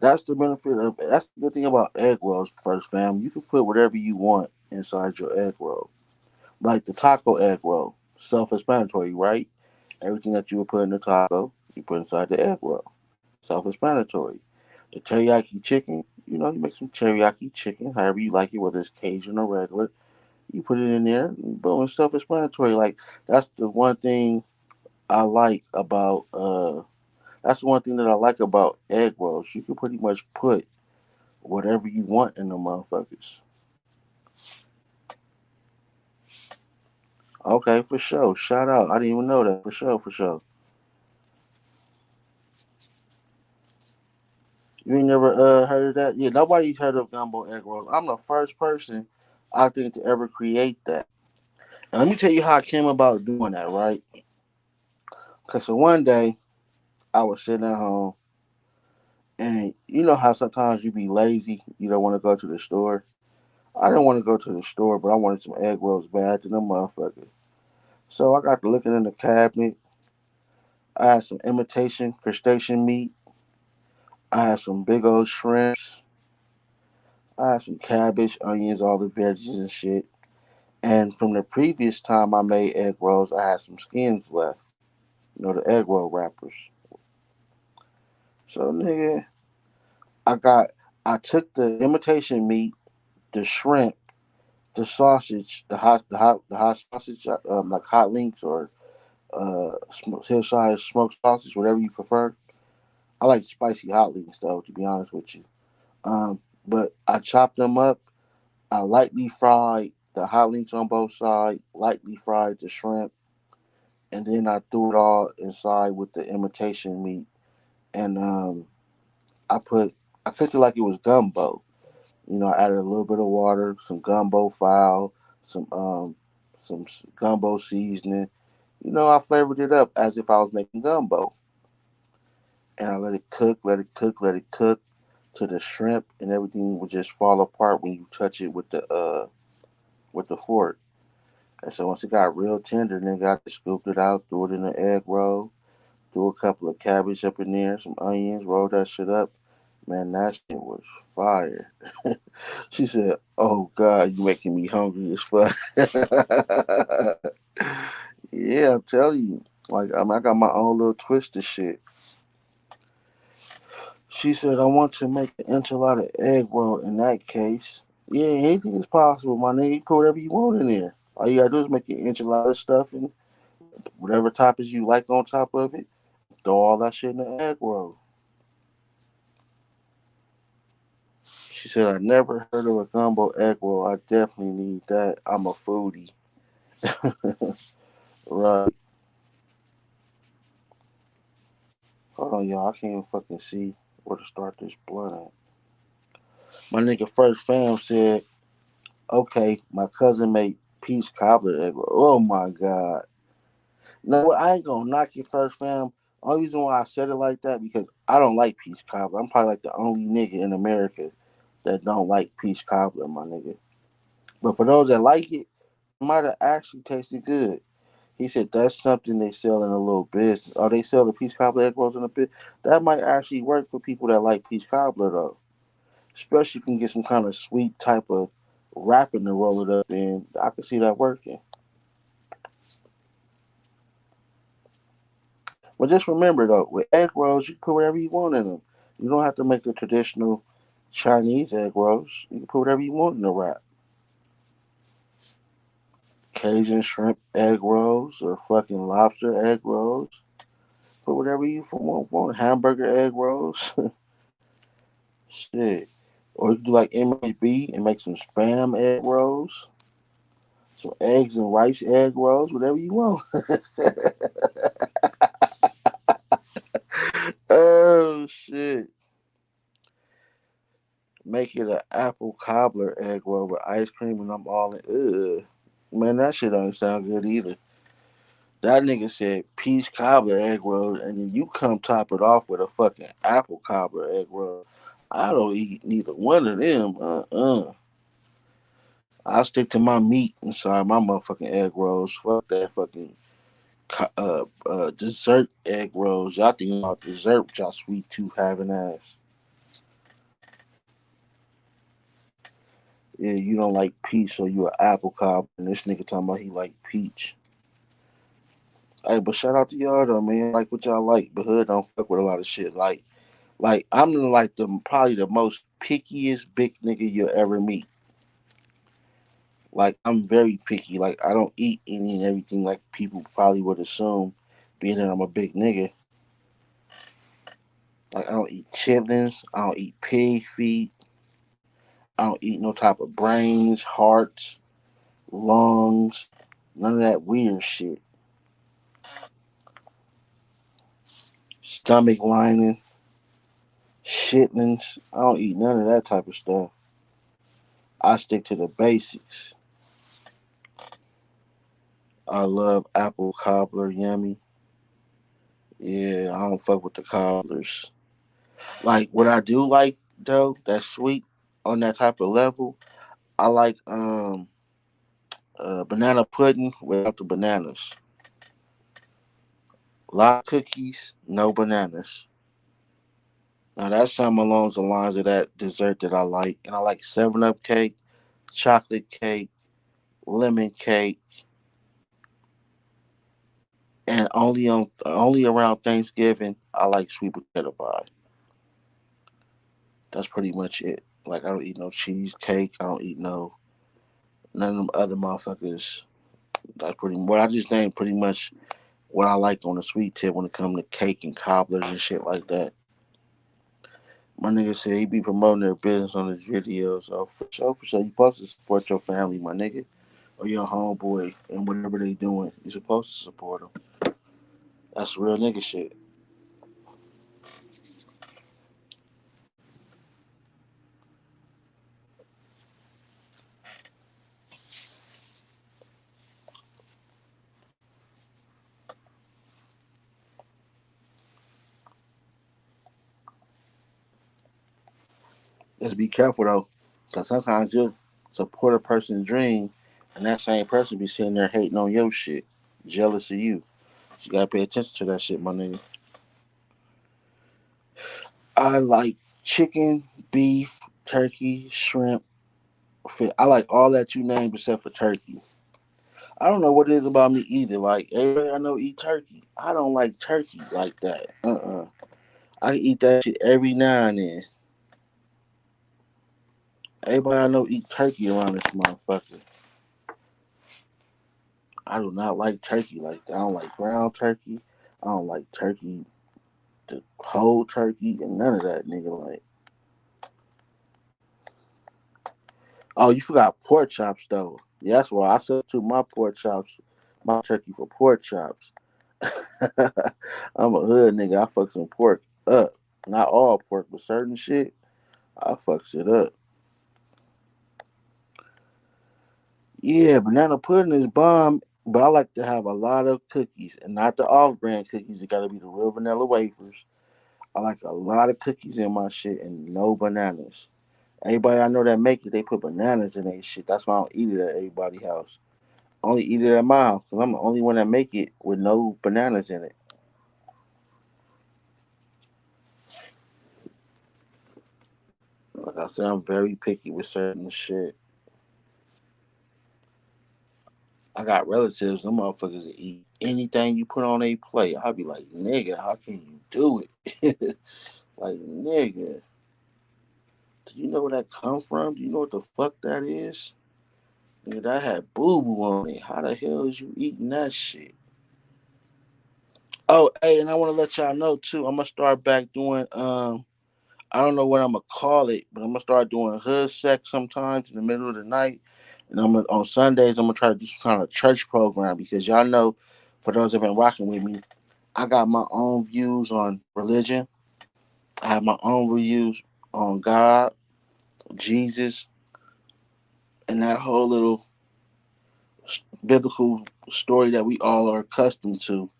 That's the benefit of that's the good thing about egg rolls, first fam. You can put whatever you want inside your egg roll. Like the taco egg roll. Self explanatory, right? Everything that you would put in the taco, you put inside the egg roll. Self explanatory. The teriyaki chicken, you make some teriyaki chicken, however you like it, whether it's Cajun or regular. You put it in there, boom, it's self explanatory. Like that's the one thing I like about that's the one thing that I like about egg rolls. You can pretty much put whatever you want in the motherfuckers. Okay, for sure. Shout out. I didn't even know that. For sure, for sure. You ain't never heard of that? Yeah, nobody's heard of gumbo egg rolls. I'm the first person I think to ever create that. And let me tell you how I came about doing that, right? Because so one day I was sitting at home, and you know how sometimes you be lazy, you don't want to go to the store. I didn't want to go to the store, but I wanted some egg rolls bad to them motherfuckers. So I got to looking in the cabinet. I had some imitation crustacean meat. I had some big old shrimps. I had some cabbage, onions, all the veggies and shit. And from the previous time I made egg rolls, I had some skins left. The egg roll wrappers. So nigga, I got I took the imitation meat, the shrimp, the sausage, the hot sausage, like hot links or hillside smoked sausage, whatever you prefer. I like spicy hot links though, to be honest with you. But I chopped them up. I lightly fried the hot links on both sides, lightly fried the shrimp, and then I threw it all inside with the imitation meat. And I put I cooked it like it was gumbo. I added a little bit of water, some gumbo fowl, some gumbo seasoning. I flavored it up as if I was making gumbo, and I let it cook, let it cook, let it cook to the shrimp, and everything would just fall apart when you touch it with the fork. And so once it got real tender, nigga, I just scooped it out, threw it in the egg roll, threw a couple of cabbage up in there, some onions, rolled that shit up. Man, that shit was fire. She said, "Oh God, you making me hungry as fuck." Yeah, I'm telling you. Like, I got my own little twist of shit. She said, "I want to make an enchilada egg roll in that case." Yeah, anything is possible, my nigga. You put whatever you want in there. All you gotta do is make your enchilada stuffing, whatever toppings you like on top of it. Throw all that shit in the egg roll. She said, "I never heard of a gumbo egg roll. I definitely need that. I'm a foodie." Right. Hold on, y'all. I can't even fucking see where to start this blunt at. My nigga First Fam said, "Okay, my cousin made peach cobbler egg roll." Oh my God. No, I ain't gonna knock your First Fam. Only reason why I said it like that because I don't like peach cobbler. I'm probably like the only nigga in America that don't like peach cobbler, my nigga. But for those that like it might have actually tasted good. He said that's something they sell in a little business. Oh, they sell the peach cobbler egg rolls in a bit. That might actually work for people that like peach cobbler though. Especially if you can get some kind of sweet type of wrapping to roll it up in. I can see that working. But just remember though, with egg rolls, you can put whatever you want in them. You don't have to make the traditional Chinese egg rolls. You can put whatever you want in the wrap. Cajun shrimp egg rolls or fucking lobster egg rolls. Put whatever you want. Hamburger egg rolls. Shit. Or you can do like MHB and make some spam egg rolls. Some eggs and rice egg rolls, whatever you want. Oh shit. Make it an apple cobbler egg roll with ice cream and I'm all in. Ugh. Man, that shit don't sound good either. That nigga said peach cobbler egg roll, and then you come top it off with a fucking apple cobbler egg roll. I don't eat neither one of them. I stick to my meat inside my motherfucking egg rolls. Fuck that fucking dessert egg rolls. Y'all think about dessert, y'all sweet tooth having ass. Yeah, you don't like peach, so you an apple cobbler. And this nigga talking about he like peach. Hey, but shout out to y'all though, man. Like what y'all like, but hood don't fuck with a lot of shit. Like I'm like the probably the most pickiest big nigga you'll ever meet. Like I'm very picky. Like I don't eat any and everything like people probably would assume, being that I'm a big nigga. Like I don't eat chitlins. I don't eat pig feet. I don't eat no type of brains, hearts, lungs, none of that weird shit. Stomach lining, shitlins. I don't eat none of that type of stuff. I stick to the basics. I love apple cobbler, yummy. Yeah, I don't fuck with the cobblers. Like what I do like though, that's sweet on that type of level. I like banana pudding without the bananas. A lot of cookies, no bananas. Now that's something along the lines of that dessert that I like. And I like 7 Up cake, chocolate cake, lemon cake, and only around Thanksgiving I like sweet potato pie. That's pretty much it. Like I don't eat no cheesecake. I don't eat no none of them other motherfuckers. That's pretty what I just named pretty much what I like on the sweet tip when it comes to cake and cobblers and shit like that. My nigga said he be promoting their business on his videos. So for sure, you supposed to support your family, my nigga, or your homeboy, and whatever they doing. You supposed to support them. That's real nigga shit. Just be careful though, because sometimes you'll support a person's dream, and that same person be sitting there hating on your shit, jealous of you. You gotta pay attention to that shit, my nigga. I like chicken, beef, turkey, shrimp. I like all that you named except for turkey. I don't know what it is about me either. Like everybody I know eat turkey. I don't like turkey like that. I eat that shit every now and then. Everybody I know eat turkey around this motherfucker. I do not like turkey like that. I don't like ground turkey. I don't like turkey, the whole turkey, and none of that, nigga. Like, oh, you forgot pork chops though. Yeah, that's why I substitute my pork chops, my turkey for pork chops. I'm a hood nigga. I fuck some pork up. Not all pork, but certain shit, I fucks it up. Yeah, banana pudding is bomb, but I like to have a lot of cookies and not the off brand cookies. It gotta be the real vanilla wafers. I like a lot of cookies in my shit and no bananas. Everybody I know that make it, they put bananas in their shit. That's why I don't eat it at everybody's house. I only eat it at my house because I'm the only one that make it with no bananas in it. Like I said, I'm very picky with certain shit. I got relatives, them motherfuckers that eat anything you put on a plate. I'll be like, nigga, how can you do it? Like, nigga, do you know where that come from? Do you know what the fuck that is? Nigga, that had boo boo on it. How the hell is you eating that shit? Oh, hey, and I want to let y'all know too. I'm gonna start back doing I don't know what I'm gonna call it, but I'm gonna start doing hood sex sometimes in the middle of the night. And on Sundays I'm gonna try to do some kind of church program because y'all know, for those that have been rocking with me, I got my own views on religion. I have my own views on God, Jesus, and that whole little biblical story that we all are accustomed to.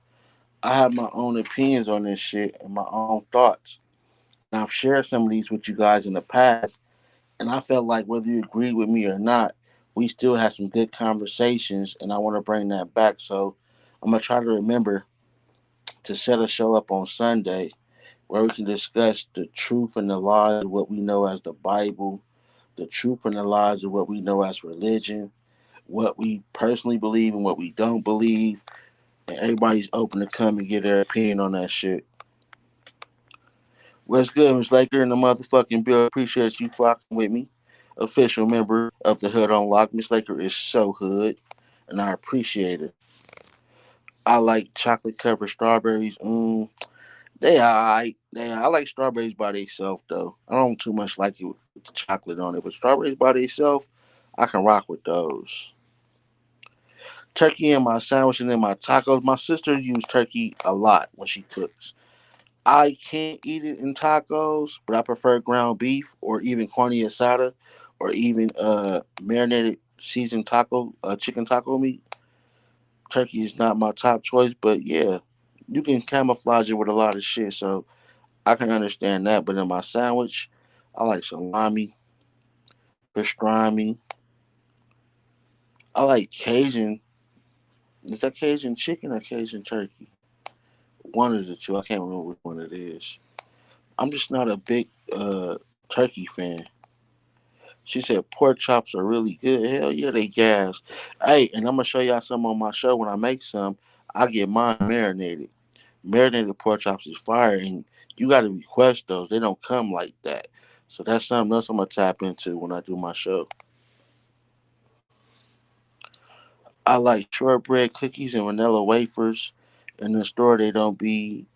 I have my own opinions on this shit and my own thoughts. And I've shared some of these with you guys in the past. And I felt like whether you agree with me or not, we still had some good conversations. And I want to bring that back. So I'm going to try to remember to set a show up on Sunday where we can discuss the truth and the lies of what we know as the Bible, the truth and the lies of what we know as religion, what we personally believe and what we don't believe. And everybody's open to come and get their opinion on that shit. What's good, Miss Laker and the motherfucking Bill? Appreciate you flocking with me. Official member of the Hood on Lock. Miss Laker is so hood, and I appreciate it. I like chocolate covered strawberries. They alright. I like strawberries by themselves though. I don't too much like it with the chocolate on it, but strawberries by themselves, I can rock with those. Turkey in my sandwich and in my tacos. My sister used turkey a lot when she cooks. I can't eat it in tacos, but I prefer ground beef or even carne asada or even marinated seasoned taco chicken taco meat. Turkey is not my top choice, but yeah, you can camouflage it with a lot of shit, so I can understand that. But in my sandwich, I like salami, pastrami. I like Cajun. Is that Cajun chicken or Cajun turkey? One of the two. I can't remember which one it is. I'm just not a big turkey fan. She said pork chops are really good. Hell yeah, they gas. Hey, and I'm gonna show y'all some on my show when I make some. I get mine marinated. Marinated pork chops is fire, and you got to request those. They don't come like that. So that's something else I'm gonna tap into when I do my show. I like shortbread cookies and vanilla wafers. In the store, they don't in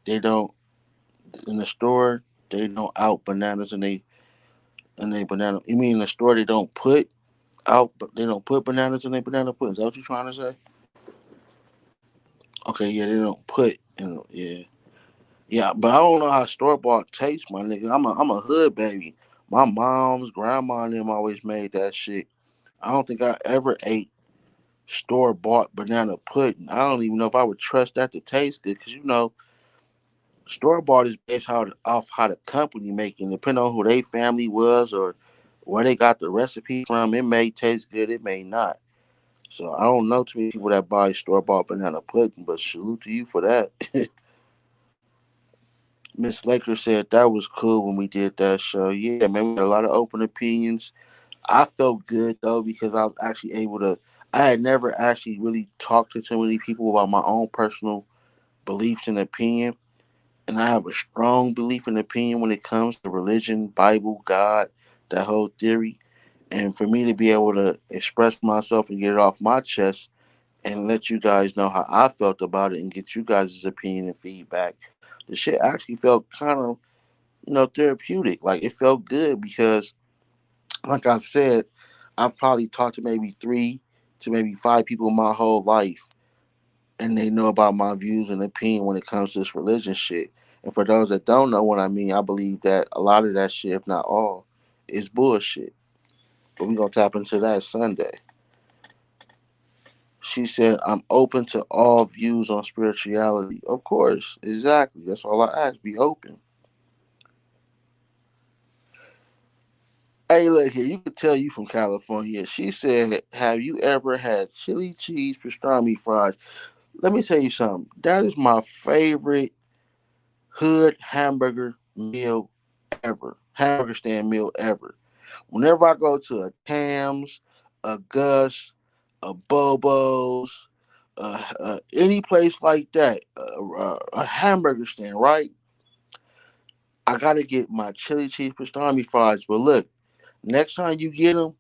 the store they don't out bananas and they banana. You mean in the store they don't put out, but they don't put bananas in their banana pudding. Is that what you're trying to say? Okay, yeah, they don't put, yeah, yeah, but I don't know how store bought tastes, my nigga. I'm a hood baby. My mom's grandma and them always made that shit. I don't think I ever ate store bought banana pudding. I don't even know if I would trust that to taste good, cause Store bought is based off how the company making, depending on who they family was or where they got the recipe from. It may taste good, it may not. So I don't know too many people that buy store bought banana pudding, but salute to you for that. Miss Laker said that was cool when we did that show. Yeah, man, we had a lot of open opinions. I felt good though because I was actually able to. I had never actually really talked to too many people about my own personal beliefs and opinion, and I have a strong belief and opinion when it comes to religion, Bible, God, that whole theory. And for me to be able to express myself and get it off my chest and let you guys know how I felt about it and get you guys' opinion and feedback, the shit actually felt kind of, therapeutic. Like it felt good because, like I've said, I've probably talked to maybe three to maybe five people my whole life, and they know about my views and opinion when it comes to this religion shit. And for those that don't know what I mean, I believe that a lot of that shit, if not all, is bullshit. But we're gonna tap into that Sunday. She said, I'm open to all views on spirituality. Of course, exactly. That's all I ask. Be open. Hey, look here. You could tell you from California. She said, have you ever had chili cheese pastrami fries? Let me tell you something. That is my favorite hood hamburger meal ever. Hamburger stand meal ever. Whenever I go to a Tam's, a Gus, a Bobo's, any place like that, a hamburger stand, right? I gotta get my chili cheese pastrami fries. But look, next time you get them,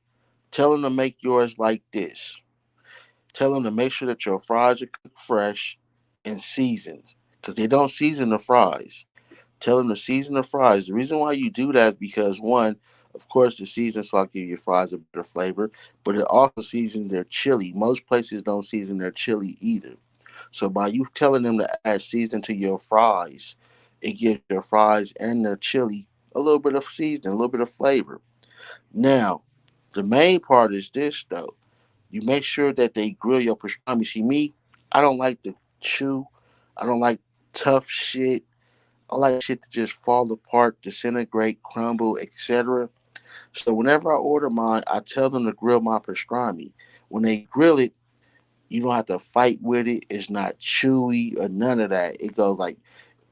tell them to make yours like this. Tell them to make sure that your fries are cooked fresh and seasoned, because they don't season the fries. Tell them to season the fries. The reason why you do that is because one, of course, the season salt give your fries a better flavor, but it also seasons their chili. Most places don't season their chili either. So by you telling them to add season to your fries, it gives your fries and the chili a little bit of seasoning, a little bit of flavor. Now, the main part is this though. You make sure that they grill your pastrami. See me, I don't like to chew. I don't like tough shit. I like shit to just fall apart, disintegrate, crumble, etc. So whenever I order mine, I tell them to grill my pastrami. When they grill it, you don't have to fight with it. It's not chewy or none of that. It goes like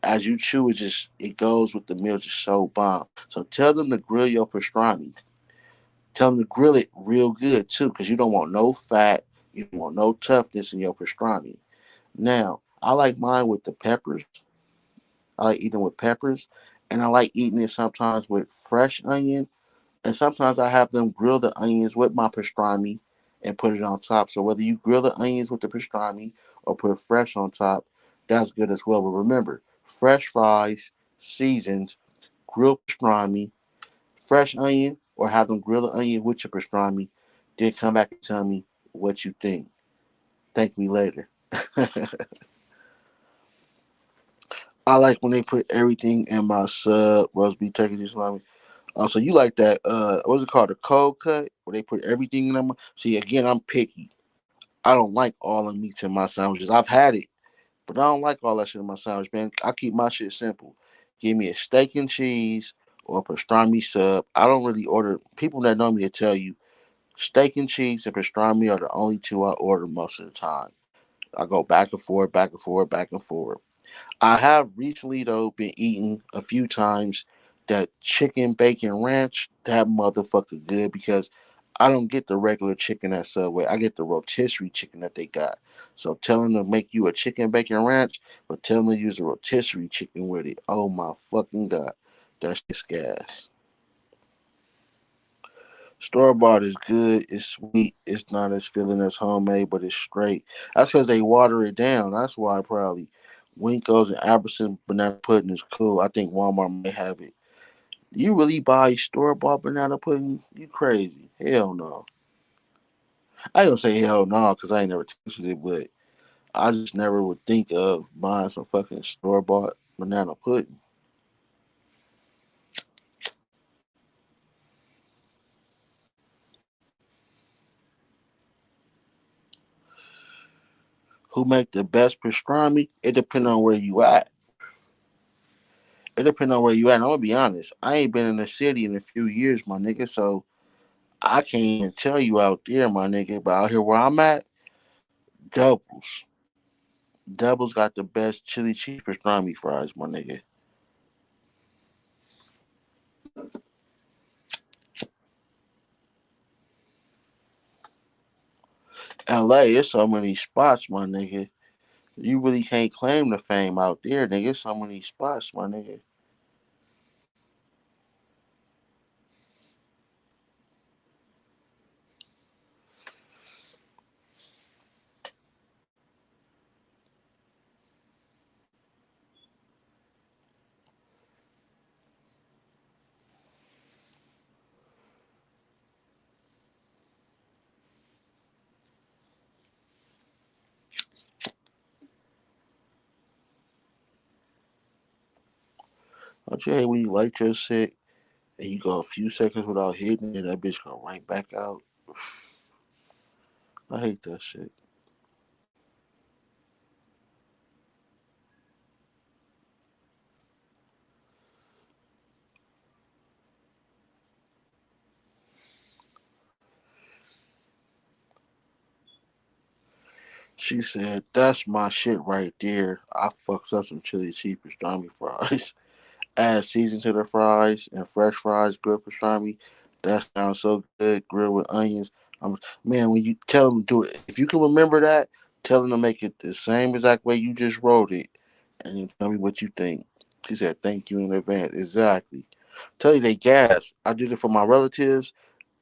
as you chew, it goes with the meal just so bomb. So tell them to grill your pastrami. Tell them to grill it real good too, because you don't want no fat, you don't want no toughness in your pastrami. Now, I like mine with the peppers. I like eating with peppers, and I like eating it sometimes with fresh onion, and sometimes I have them grill the onions with my pastrami and put it on top. So whether you grill the onions with the pastrami or put fresh on top, that's good as well. But remember, fresh fries, seasoned, grilled pastrami, fresh onion, or have them grill the onion with your pastrami. Then come back and tell me what you think. Thank me later. I like when they put everything in my sub, roast beef, turkey, salami. So you like that? What's it called? The cold cut, where they put everything in them. See, again, I'm picky. I don't like all the meats in my sandwiches. I've had it, but I don't like all that shit in my sandwich, man. I keep my shit simple. Give me a steak and cheese or a pastrami sub. I don't really order. People that know me will tell you steak and cheese and pastrami are the only two I order most of the time. I go back and forth, back and forth, back and forth. I have recently though been eating a few times that chicken bacon ranch. That motherfucker good because I don't get the regular chicken at Subway. I get the rotisserie chicken that they got. So tell them to make you a chicken bacon ranch, but tell them to use a rotisserie chicken with it. Oh my fucking god, that's just gas. Store bought is good. It's sweet. It's not as filling as homemade, but it's straight. That's because they water it down. That's why probably Winko's and Albertsons banana pudding is cool. I think Walmart may have it. You really buy store bought banana pudding? You crazy? Hell no. I ain't gonna say hell no because I ain't never tasted it, but I just never would think of buying some fucking store bought banana pudding. Who make the best pastrami? It depends on where you at. It depends on where you at. And I'm gonna be honest. I ain't been in the city in a few years, my nigga. So I can't even tell you out there, my nigga. But out here where I'm at, doubles. Doubles got the best chili cheese pastrami fries, my nigga. LA, it's so many spots, my nigga. You really can't claim the fame out there, nigga. It's so many spots, my nigga. Don't you hate when you light your shit and you go a few seconds without hitting it, that bitch go right back out? I hate that shit. She said, "That's my shit right there. I fucks up some chili cheese pastrami fries. Add season to the fries and fresh fries, grilled pastrami. That sounds so good. Grilled with onions. I'm Man, when you tell them to do it, if you can remember that, tell them to make it the same exact way you just wrote it, and then tell me what you think." She said, "Thank you in advance." Exactly. Tell you they gas. I did it for my relatives.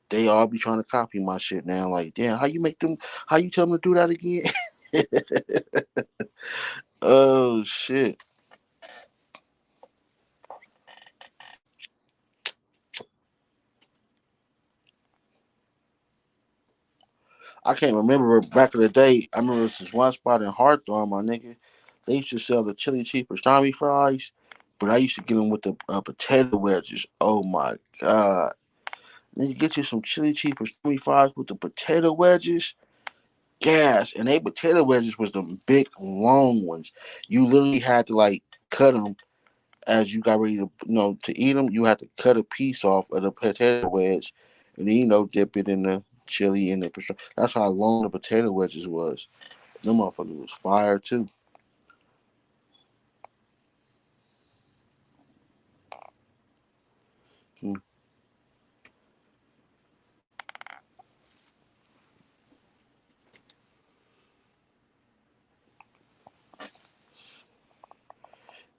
They all be trying to copy my shit now. Like, damn, how you make them? How you tell them to do that again? Oh shit. I can't remember back in the day. I remember this one spot in Hawthorne, my nigga. They used to sell the chili cheese pastrami fries, but I used to get them with the potato wedges. Oh my god! Then you get you some chili cheese pastrami fries with the potato wedges. Gas, and they potato wedges was the big long ones. You literally had to like cut them as you got ready to to eat them. You had to cut a piece off of the potato wedge, and then dip it in the chili and the pastrami. That's how long the potato wedges was. Them motherfuckers was fire too. Mm.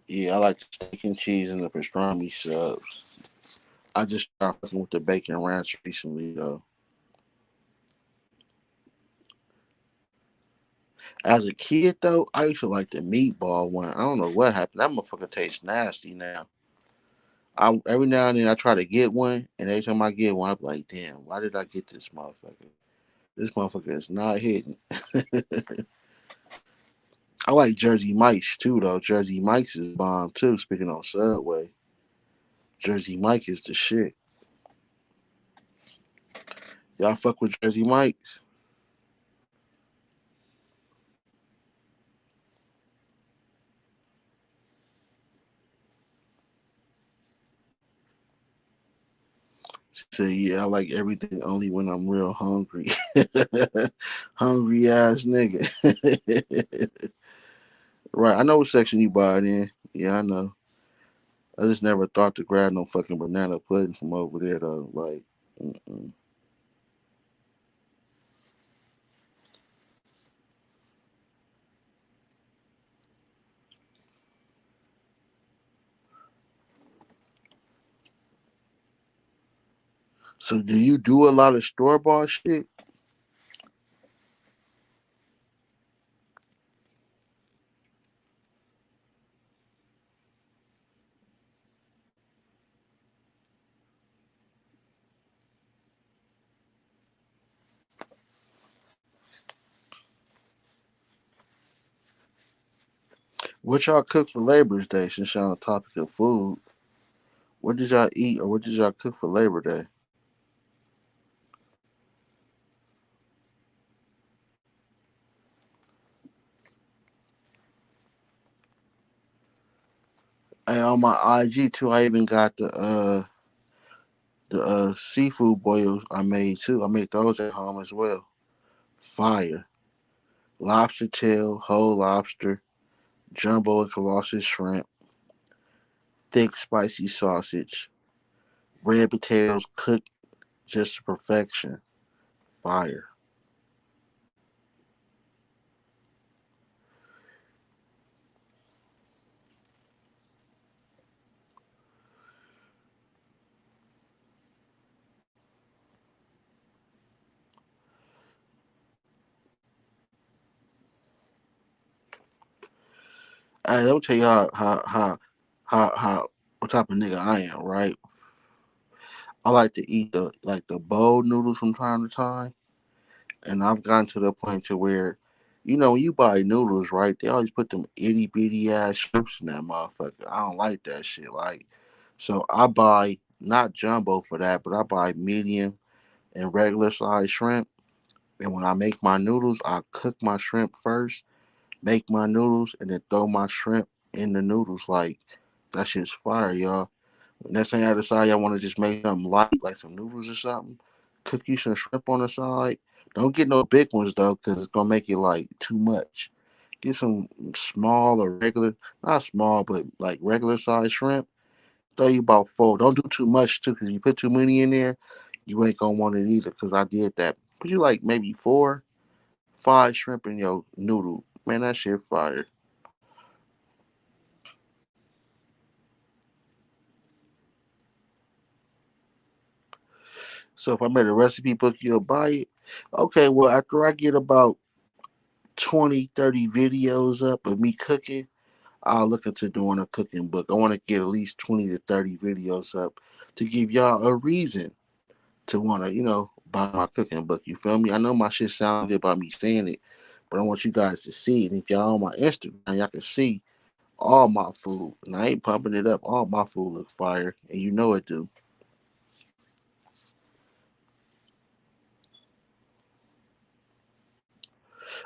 Yeah, I like the steak and cheese and the pastrami subs. I just started fucking with the bacon ranch recently though. As a kid though, I used to like the meatball one. I don't know what happened. That motherfucker tastes nasty now. I Every now and then I try to get one, and every time I get one, I'm like, damn, why did I get this motherfucker? This motherfucker is not hitting. I like Jersey Mike's too, though. Jersey Mike's is bomb too. Speaking on Subway, Jersey Mike is the shit. Y'all fuck with Jersey Mike's? She said, yeah, I like everything only when I'm real hungry. Hungry ass nigga. Right, I know what section you buy it in. Yeah, I know. I just never thought to grab no fucking banana pudding from over there though. Like, mm-mm. So do you do a lot of store bought shit? What y'all cook for Labor's Day since y'all on the topic of food? What did y'all eat or what did y'all cook for Labor Day? And on my IG too, I even got the seafood boils I made too. I made those at home as well. Fire. Lobster tail, whole lobster, jumbo and colossus shrimp, thick spicy sausage, red potatoes cooked just to perfection. Fire. Let me tell you how what type of nigga I am, right? I like to eat the bowl noodles from time to time, and I've gotten to the point to where, when you buy noodles, right? They always put them itty bitty ass shrimps in that motherfucker. I don't like that shit. Like, so I buy not jumbo for that, but I buy medium and regular size shrimp. And when I make my noodles, I cook my shrimp first, make my noodles, and then throw my shrimp in the noodles. Like, that shit's fire, y'all. Next thing I decide y'all want to just make something light, like some noodles or something, cook you some shrimp on the side. Don't get no big ones though, because it's gonna make it like too much. Get some small or regular, not small, but like regular size shrimp. Throw you about four. Don't do too much too, because if you put too many in there, you ain't gonna want it either. Because I did that. Put you like maybe 4, 5 shrimp in your noodle. Man, that shit fire. So if I made a recipe book, you'll buy it. Okay, well, after I get about 20, 30 videos up of me cooking, I'll look into doing a cooking book. I want to get at least 20 to 30 videos up to give y'all a reason to want to, buy my cooking book. You feel me? I know my shit sounds good by me saying it, but I want you guys to see it. And if y'all on my Instagram, y'all can see all my food. And I ain't pumping it up. All my food look fire. And you know it do.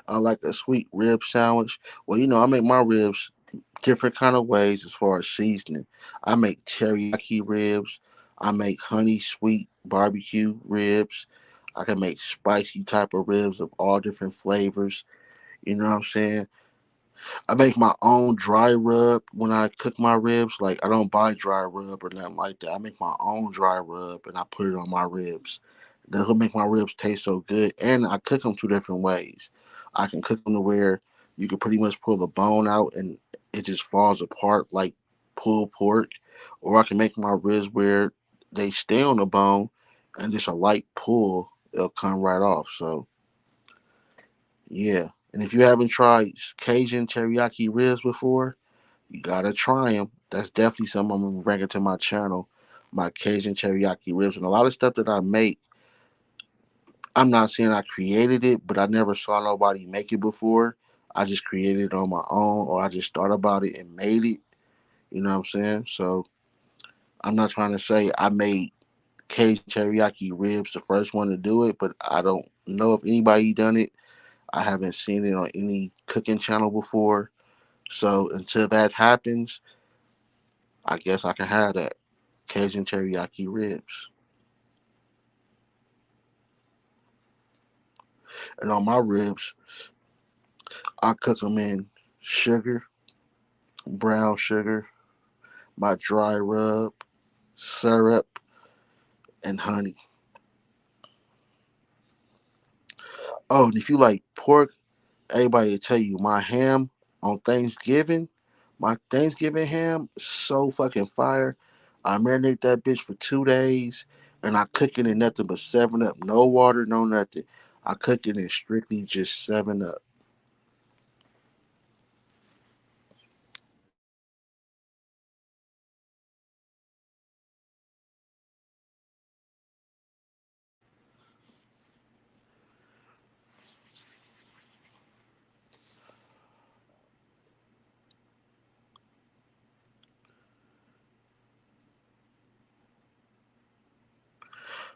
I like a sweet rib sandwich. Well, I make my ribs different kind of ways as far as seasoning. I make teriyaki ribs. I make honey sweet barbecue ribs. I can make spicy type of ribs of all different flavors. You know what I'm saying? I make my own dry rub when I cook my ribs. Like, I don't buy dry rub or nothing like that. I make my own dry rub and I put it on my ribs. That's what make my ribs taste so good. And I cook them two different ways. I can cook them to where you can pretty much pull the bone out and it just falls apart like pulled pork, or I can make my ribs where they stay on the bone and just a light pull, it'll come right off. So yeah. And if you haven't tried Cajun teriyaki ribs before, you gotta try them. That's definitely something I'm gonna bring it to my channel. My Cajun teriyaki ribs and a lot of stuff that I make. I'm not saying I created it, but I never saw nobody make it before. I just created it on my own, or I just thought about it and made it. You know what I'm saying? So I'm not trying to say I made Cajun teriyaki ribs the first one to do it, but I don't know if anybody done it. I haven't seen it on any cooking channel before. So until that happens, I guess I can have that Cajun teriyaki ribs. And on my ribs, I cook them in sugar, brown sugar, my dry rub, syrup, and honey. Oh, and if you like pork, everybody will tell you my ham on Thanksgiving, my Thanksgiving ham, is so fucking fire. I marinate that bitch for 2 days and I cook it in nothing but 7 Up. No water, no nothing. I cook it in strictly just 7 Up.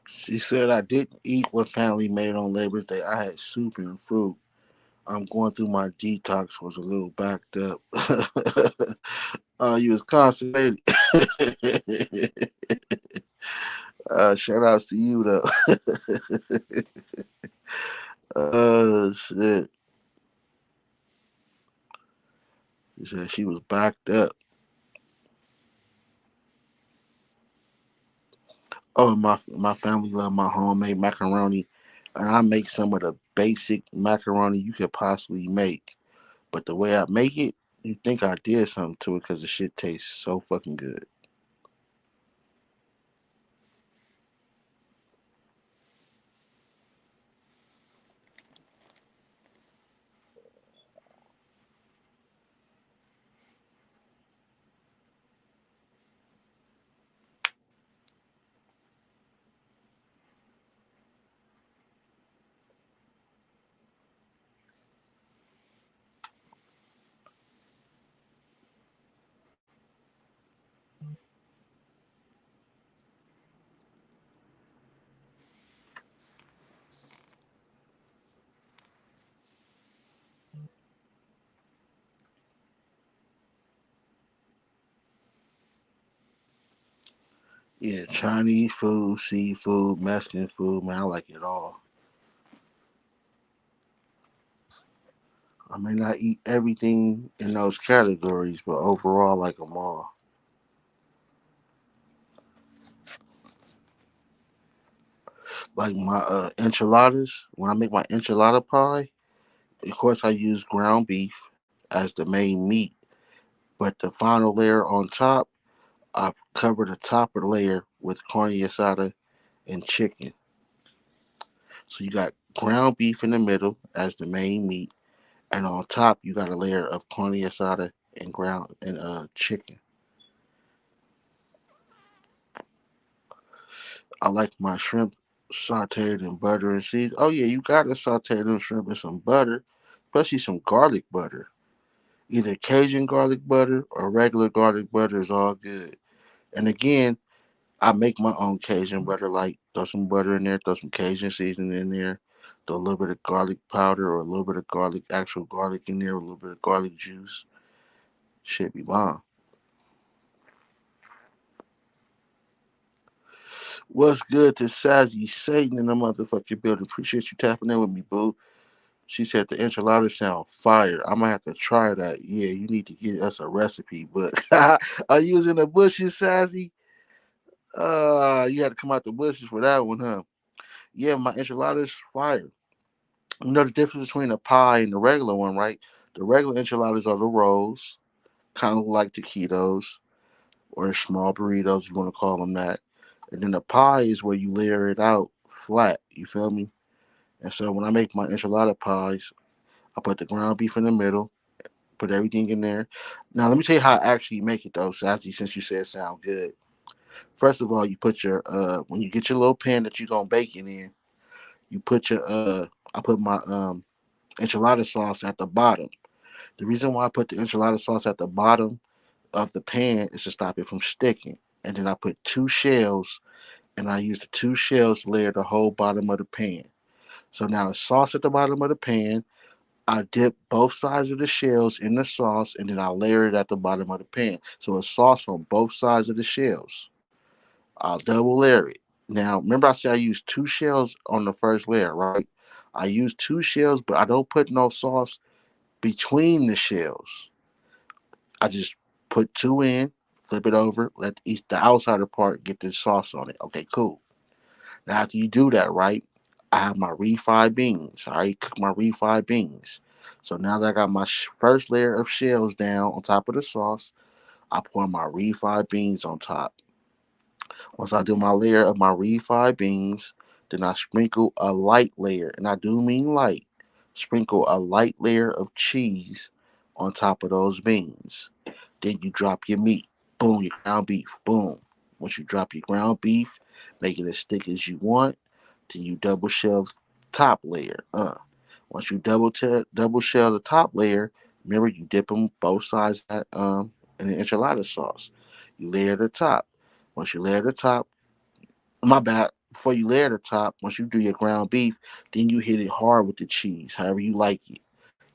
She said I didn't eat what family made on Labor Day. I had soup and fruit. I'm going through my detox, was a little backed up. You was constipated. Shout outs to you though. Shit. She said she was backed up. Oh, my family love my homemade macaroni, and I make some of the basic macaroni you could possibly make. But the way I make it, you think I did something to it because the shit tastes so fucking good. Yeah, Chinese food, seafood, Mexican food, man, I like it all. I may not eat everything in those categories, but overall, I like them all. Like my enchiladas, when I make my enchilada pie, of course, I use ground beef as the main meat, but the final layer on top, I cover the top of the layer with carne asada and chicken. So you got ground beef in the middle as the main meat, and on top you got a layer of carne asada and ground and chicken. I like my shrimp sauteed in butter and seasoning. Oh yeah, you gotta saute them shrimp in some butter, especially some garlic butter. Either Cajun garlic butter or regular garlic butter is all good. And again, I make my own Cajun butter. Like throw some butter in there, throw some Cajun seasoning in there, throw a little bit of garlic powder or a little bit of garlic, actual garlic in there, a little bit of garlic juice. Shit be bomb. What's good to Sazzy Satan in the motherfucking building? Appreciate you tapping in with me, boo. She said the enchilada sound fire. I might have to try that. Yeah, you need to get us a recipe. But are you using the bushes, Sazzy? You had to come out the bushes for that one, huh? Yeah, my enchilada's fire. You know the difference between a pie and the regular one, right? The regular enchiladas are the rolls, kind of like taquitos or small burritos, if you want to call them that. And then the pie is where you layer it out flat. You feel me? And so when I make my enchilada pies, I put the ground beef in the middle, put everything in there. Now let me tell you how I actually make it though, Sassy, since you said it sound good. First of all, you put your when you get your little pan that you're gonna bake it in, you put your I put my enchilada sauce at the bottom. The reason why I put the enchilada sauce at the bottom of the pan is to stop it from sticking. And then I put two shells, and I use the two shells to layer the whole bottom of the pan. So now the sauce at the bottom of the pan, I dip both sides of the shells in the sauce, and then I layer it at the bottom of the pan. So it's sauce on both sides of the shells. I'll double layer it. Now, remember I said I used two shells on the first layer, right? I use two shells, but I don't put no sauce between the shells. I just put two in, flip it over, let the outside part get the sauce on it. Okay, cool. Now after you do that, right, I have my refried beans. I already cooked my refried beans. So now that I got my first layer of shells down on top of the sauce, I pour my refried beans on top. Once I do my layer of my refried beans, then I sprinkle a light layer, and I do mean light. Sprinkle a light layer of cheese on top of those beans. Then you drop your meat. Boom, your ground beef. Boom. Once you drop your ground beef, make it as thick as you want. Then you double shell top layer. Once you double shell the top layer, remember you dip them both sides in the enchilada sauce. You layer the top. Once you layer the top, my bad. Before you layer the top, once you do your ground beef, then you hit it hard with the cheese, however you like it.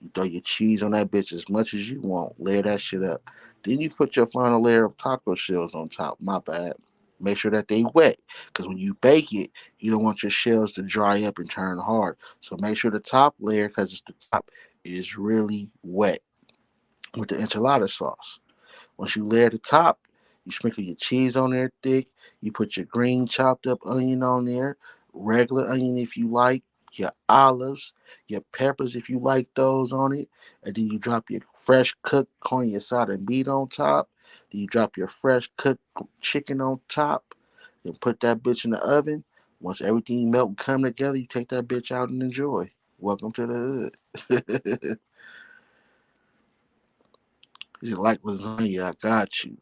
You throw your cheese on that bitch as much as you want. Layer that shit up. Then you put your final layer of taco shells on top. My bad. Make sure that they wet, because when you bake it, you don't want your shells to dry up and turn hard. So make sure the top layer, because it's the top, is really wet with the enchilada sauce. Once you layer the top, you sprinkle your cheese on there thick. You put your green chopped up onion on there, regular onion if you like, your olives, your peppers if you like those on it. And then you drop your fresh cooked corn asada meat on top. Then you drop your fresh cooked chicken on top. Then put that bitch in the oven. Once everything melt and come together, you take that bitch out and enjoy. Welcome to the hood. Is it like lasagna? I got you.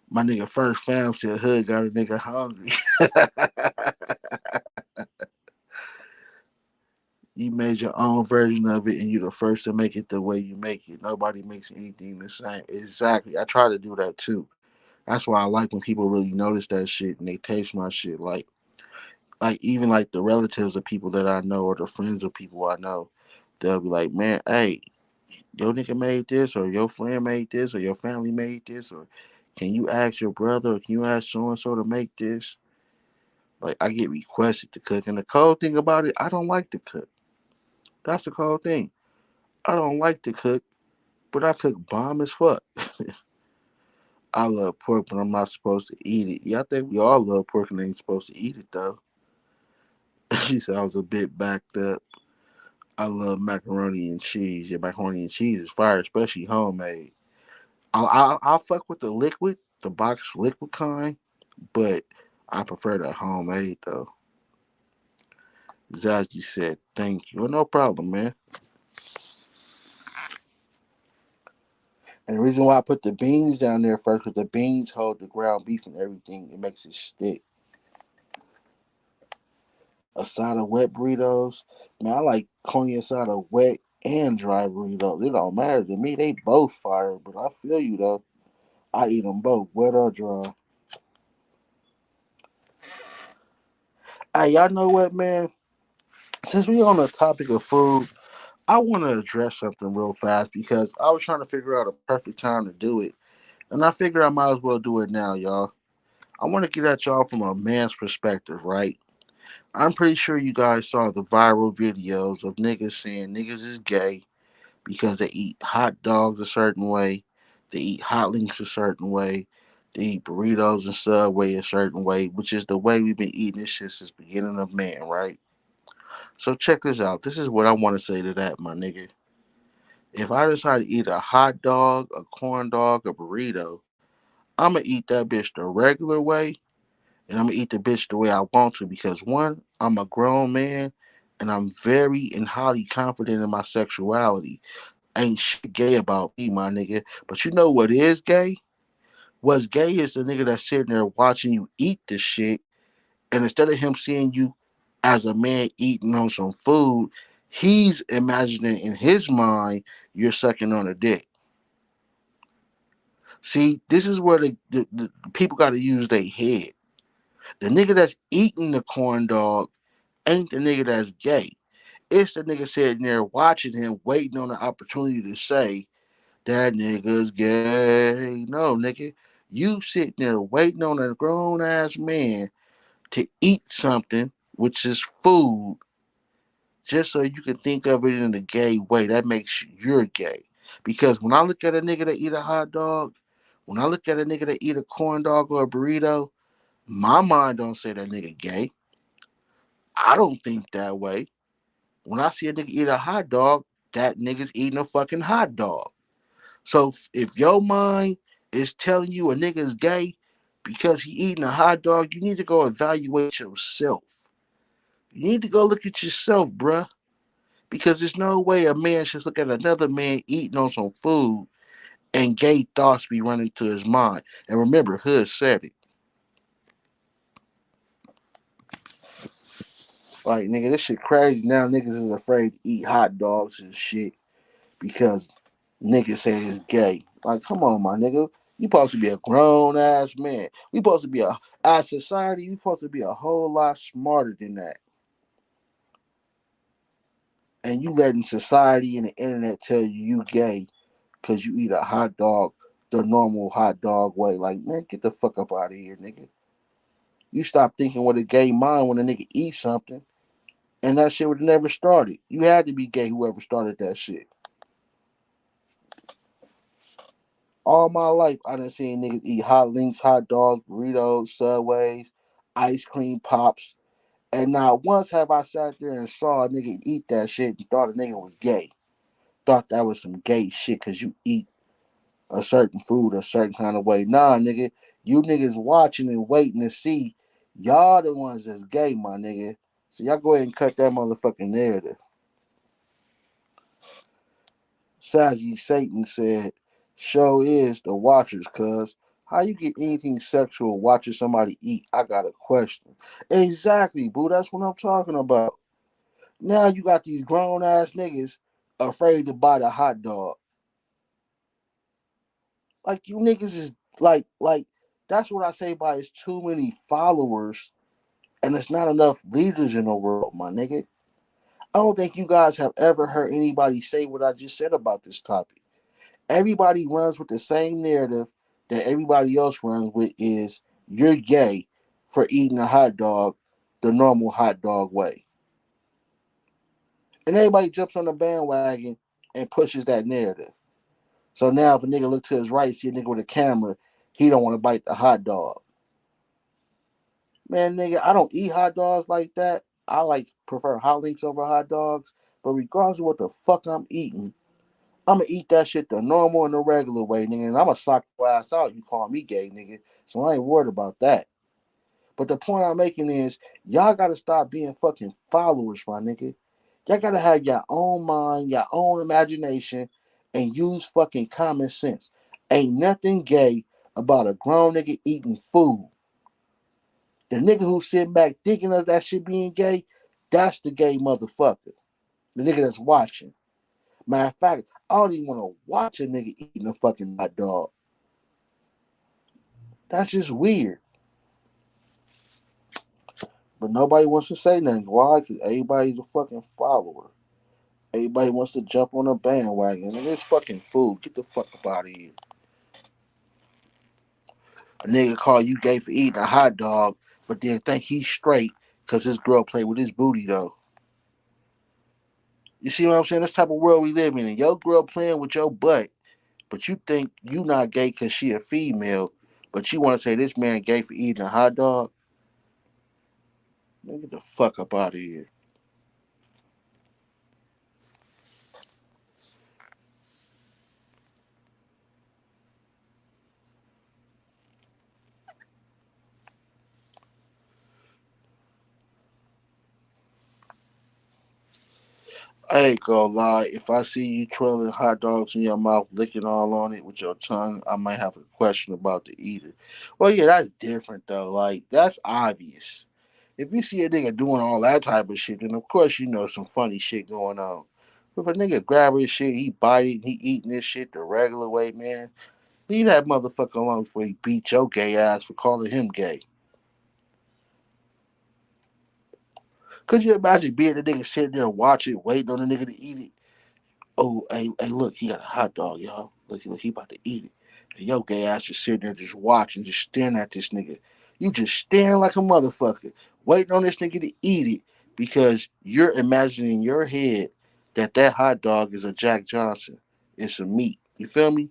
My nigga first fam said hood got a nigga hungry. You made your own version of it and you're the first to make it the way you make it. Nobody makes anything the same. Exactly. I try to do that too. That's why I like when people really notice that shit and they taste my shit. Like even like the relatives of people that I know or the friends of people I know, they'll be like, man, hey, your nigga made this or your friend made this or your family made this or can you ask your brother or can you ask so and so to make this? Like I get requested to cook, and the cold thing about it, I don't like to cook. That's the cold thing. I don't like to cook, but I cook bomb as fuck. I love pork, but I'm not supposed to eat it. Yeah, I think we all love pork and ain't supposed to eat it though. She said I was a bit backed up. I love macaroni and cheese. Yeah, macaroni and cheese is fire, especially homemade. I'll fuck with the liquid, the box liquid kind, but I prefer the homemade though. Zazie said, "Thank you." Well, no problem, man. And the reason why I put the beans down there first, because the beans hold the ground beef and everything. It makes it stick. Asada wet burritos. Man, I like corny asada wet and dry burritos. It don't matter to me. They both fire, but I feel you though. I eat them both, wet or dry. Hey, y'all know what, man? Since we on the topic of food, I want to address something real fast because I was trying to figure out a perfect time to do it. And I figure I might as well do it now, y'all. I want to get at y'all from a man's perspective, right? I'm pretty sure you guys saw the viral videos of niggas saying niggas is gay because they eat hot dogs a certain way, they eat hot links a certain way, they eat burritos and Subway a certain way, which is the way we've been eating this shit since the beginning of man, right? So check this out. This is what I want to say to that, my nigga. If I decide to eat a hot dog, a corn dog, a burrito, I'ma eat that bitch the regular way and I'm gonna eat the bitch the way I want to because one, I'm a grown man and I'm very and highly confident in my sexuality. Ain't shit gay about me, my nigga. But you know what is gay? What's gay is the nigga that's sitting there watching you eat this shit, and instead of him seeing you as a man eating on some food, he's imagining in his mind you're sucking on a dick. See, this is where the people got to use their head. The nigga that's eating the corn dog ain't the nigga that's gay. It's the nigga sitting there watching him, waiting on the opportunity to say, that nigga's gay. No, nigga. You sitting there waiting on a grown ass man to eat something, which is food, just so you can think of it in a gay way. That makes you're gay. Because when I look at a nigga that eat a hot dog, when I look at a nigga that eat a corn dog or a burrito, my mind don't say that nigga gay. I don't think that way. When I see a nigga eat a hot dog, that nigga's eating a fucking hot dog. So if your mind is telling you a nigga is gay because he eating a hot dog, you need to go evaluate yourself. You need to go look at yourself, bruh. Because there's no way a man should look at another man eating on some food and gay thoughts be running to his mind. And remember, Hood said it. Like, nigga, this shit crazy. Now niggas is afraid to eat hot dogs and shit because niggas say it's gay. Like, come on, my nigga. You supposed to be a grown ass man. We supposed to be as society, we supposed to be a whole lot smarter than that. And you letting society and the internet tell you gay because you eat a hot dog the normal hot dog way. Like, man, get the fuck up out of here, nigga. You stop thinking with a gay mind when a nigga eats something, and that shit would have never started. You had to be gay whoever started that shit. All my life, I done seen niggas eat hot links, hot dogs, burritos, Subways, ice cream pops, and not once have I sat there and saw a nigga eat that shit and thought a nigga was gay. Thought that was some gay shit because you eat a certain food a certain kind of way. Nah, nigga, you niggas watching and waiting to see. Y'all the ones that's gay, my nigga. So y'all go ahead and cut that motherfucking narrative. Sassy Satan said, show is the watchers, cuz. How you get anything sexual watching somebody eat? I got a question. Exactly, boo. That's what I'm talking about. Now you got these grown ass niggas afraid to buy the hot dog. Like you niggas is like that's what I say by it's too many followers and it's not enough leaders in the world, my nigga. I don't think you guys have ever heard anybody say what I just said about this topic. Everybody runs with the same narrative that everybody else runs with is you're gay for eating a hot dog the normal hot dog way. And everybody jumps on the bandwagon and pushes that narrative. So now if a nigga look to his right, see a nigga with a camera, he don't want to bite the hot dog. Man, nigga, I don't eat hot dogs like that. I like prefer hot links over hot dogs. But regardless of what the fuck I'm eating, I'ma eat that shit the normal and the regular way, nigga. And I'ma sock your ass out. You call me gay, nigga. So I ain't worried about that. But the point I'm making is, y'all gotta stop being fucking followers, my nigga. Y'all gotta have your own mind, your own imagination, and use fucking common sense. Ain't nothing gay about a grown nigga eating food. The nigga who's sitting back thinking of that shit being gay, that's the gay motherfucker. The nigga that's watching. Matter of fact, I don't even want to watch a nigga eating a fucking hot dog. That's just weird. But nobody wants to say nothing. Why? Because everybody's a fucking follower. Everybody wants to jump on a bandwagon. And it's fucking food. Get the fuck up out of here. A nigga call you gay for eating a hot dog, but then think he's straight because his girl played with his booty though. You see what I'm saying? This type of world we live in. And your girl playing with your butt, but you think you not gay because she a female, but you want to say this man gay for eating a hot dog? Man, get the fuck up out of here. I ain't gonna lie. If I see you twirling hot dogs in your mouth, licking all on it with your tongue, I might have a question about the eater. Well, yeah, that's different though. Like that's obvious. If you see a nigga doing all that type of shit, then of course you know some funny shit going on. But if a nigga grab his shit, he bite it, he eating this shit the regular way, man. Leave that motherfucker alone before he beat your gay ass for calling him gay. Could you imagine being the nigga sitting there watching, waiting on the nigga to eat it? Oh, hey, look, he got a hot dog, y'all. Look, he about to eat it. And your gay ass just sitting there just watching, just staring at this nigga. You just staring like a motherfucker, waiting on this nigga to eat it because you're imagining in your head that that hot dog is a Jack Johnson. It's some meat. You feel me?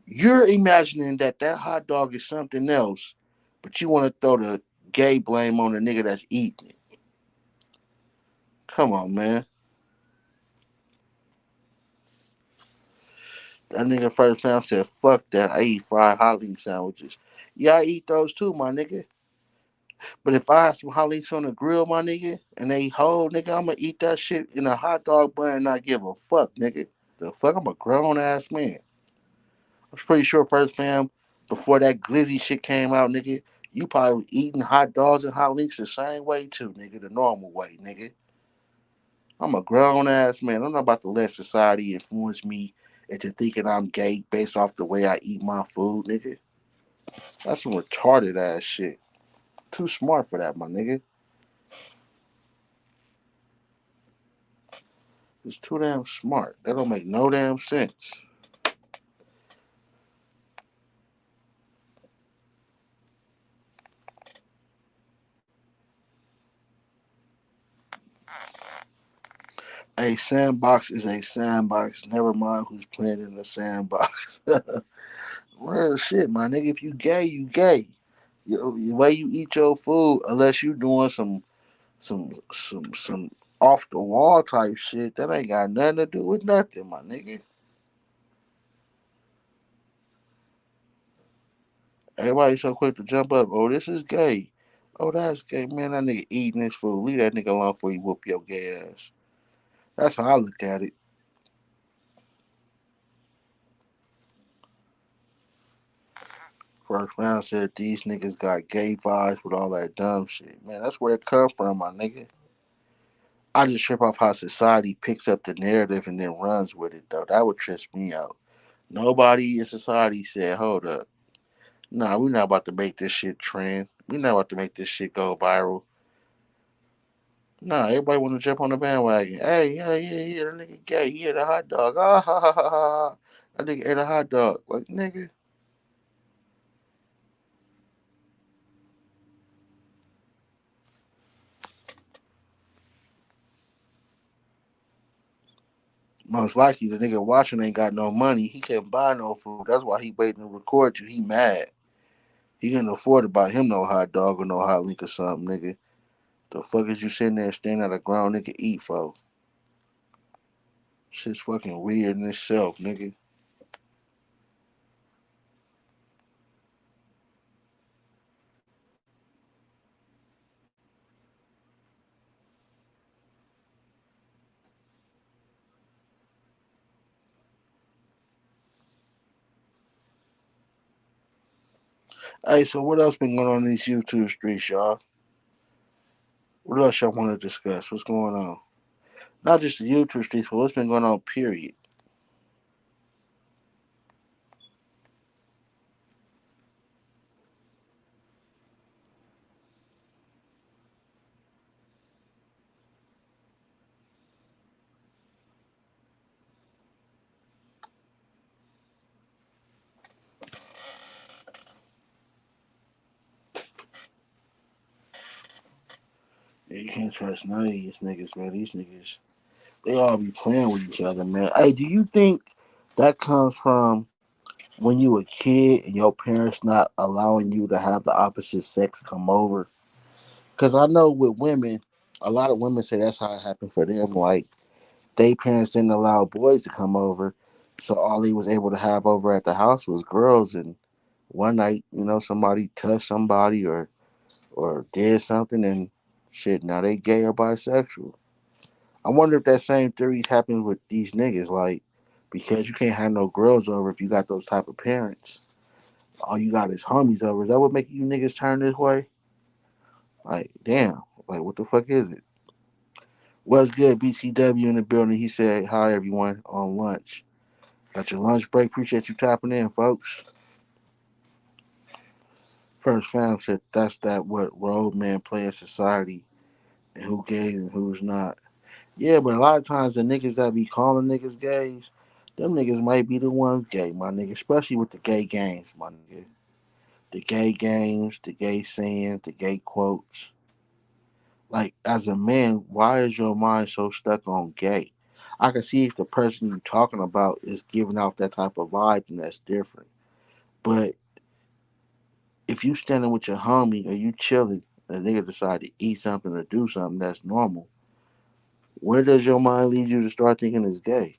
You're imagining that that hot dog is something else, but you want to throw the gay blame on the nigga that's eating it. Come on, man. That nigga first time said, fuck that. I eat fried hot link sandwiches. Yeah, I eat those too, my nigga. But if I have some hot links on the grill, my nigga, and they whole, nigga, I'm gonna eat that shit in a hot dog bun and not give a fuck, nigga. The fuck? I'm a grown ass man. I'm pretty sure first fam, before that glizzy shit came out, nigga, you probably was eating hot dogs and hot links the same way too, nigga, the normal way, nigga. I'm a grown ass man. I'm not about to let society influence me into thinking I'm gay based off the way I eat my food, nigga. That's some retarded ass shit. Too smart for that, my nigga. It's too damn smart. That don't make no damn sense. A sandbox is a sandbox. Never mind who's playing in the sandbox. Real shit, my nigga. If you gay, you gay. The way you eat your food, unless you doing some off the wall type shit, that ain't got nothing to do with nothing, my nigga. Everybody so quick to jump up. Oh, this is gay. Oh, that's gay, man. That nigga eating his food. Leave that nigga alone before you whoop your gay ass. That's how I look at it. First round said these niggas got gay vibes with all that dumb shit. Man, that's where it come from, my nigga. I just trip off how society picks up the narrative and then runs with it, though. That would trip me out. Nobody in society said, hold up. Nah, we not about to make this shit trend. We not about to make this shit go viral. Nah, everybody want to jump on the bandwagon. Hey, yeah, yeah, yeah, that nigga gay. He ate a hot dog. Ah, ha, ha, ha, ha. That nigga ate a hot dog. Like, nigga. Most likely, the nigga watching ain't got no money. He can't buy no food. That's why he waiting to record you. He mad. He couldn't afford to buy him no hot dog or no hot link or something, nigga. The fuck is you sitting there staring at a grown nigga eat for? Shit's fucking weird in itself, nigga. Hey, so what else been going on in these YouTube streets, y'all? What else y'all want to discuss? What's going on? Not just the YouTube streets, but what's been going on, period. Yeah, you can't trust none of these niggas, man. These niggas, they all be playing with each other, man. Hey, do you think that comes from when you were a kid and your parents not allowing you to have the opposite sex come over? Because I know with women, a lot of women say that's how it happened for them. Like, they parents didn't allow boys to come over, so all he was able to have over at the house was girls. And one night, somebody touched somebody or did something, and shit, now they gay or bisexual. I wonder if that same theory happens with these niggas, like, because you can't have no girls over if you got those type of parents. All you got is homies over. Is that what make you niggas turn this way? Like, damn. Like, what the fuck is it? What's good, BTW in the building? He said, hi, everyone, on lunch. Got your lunch break. Appreciate you tapping in, folks. First fam said, that's that what road man play in society and who gay and who's not. Yeah, but a lot of times the niggas that be calling niggas gays, them niggas might be the ones gay, my nigga. Especially with the gay games, my nigga. The gay games, the gay sayings, the gay quotes. Like, as a man, why is your mind so stuck on gay? I can see if the person you're talking about is giving off that type of vibe, then that's different. But if you standing with your homie or you chilling, and a nigga decide to eat something or do something that's normal, where does your mind lead you to start thinking it's gay?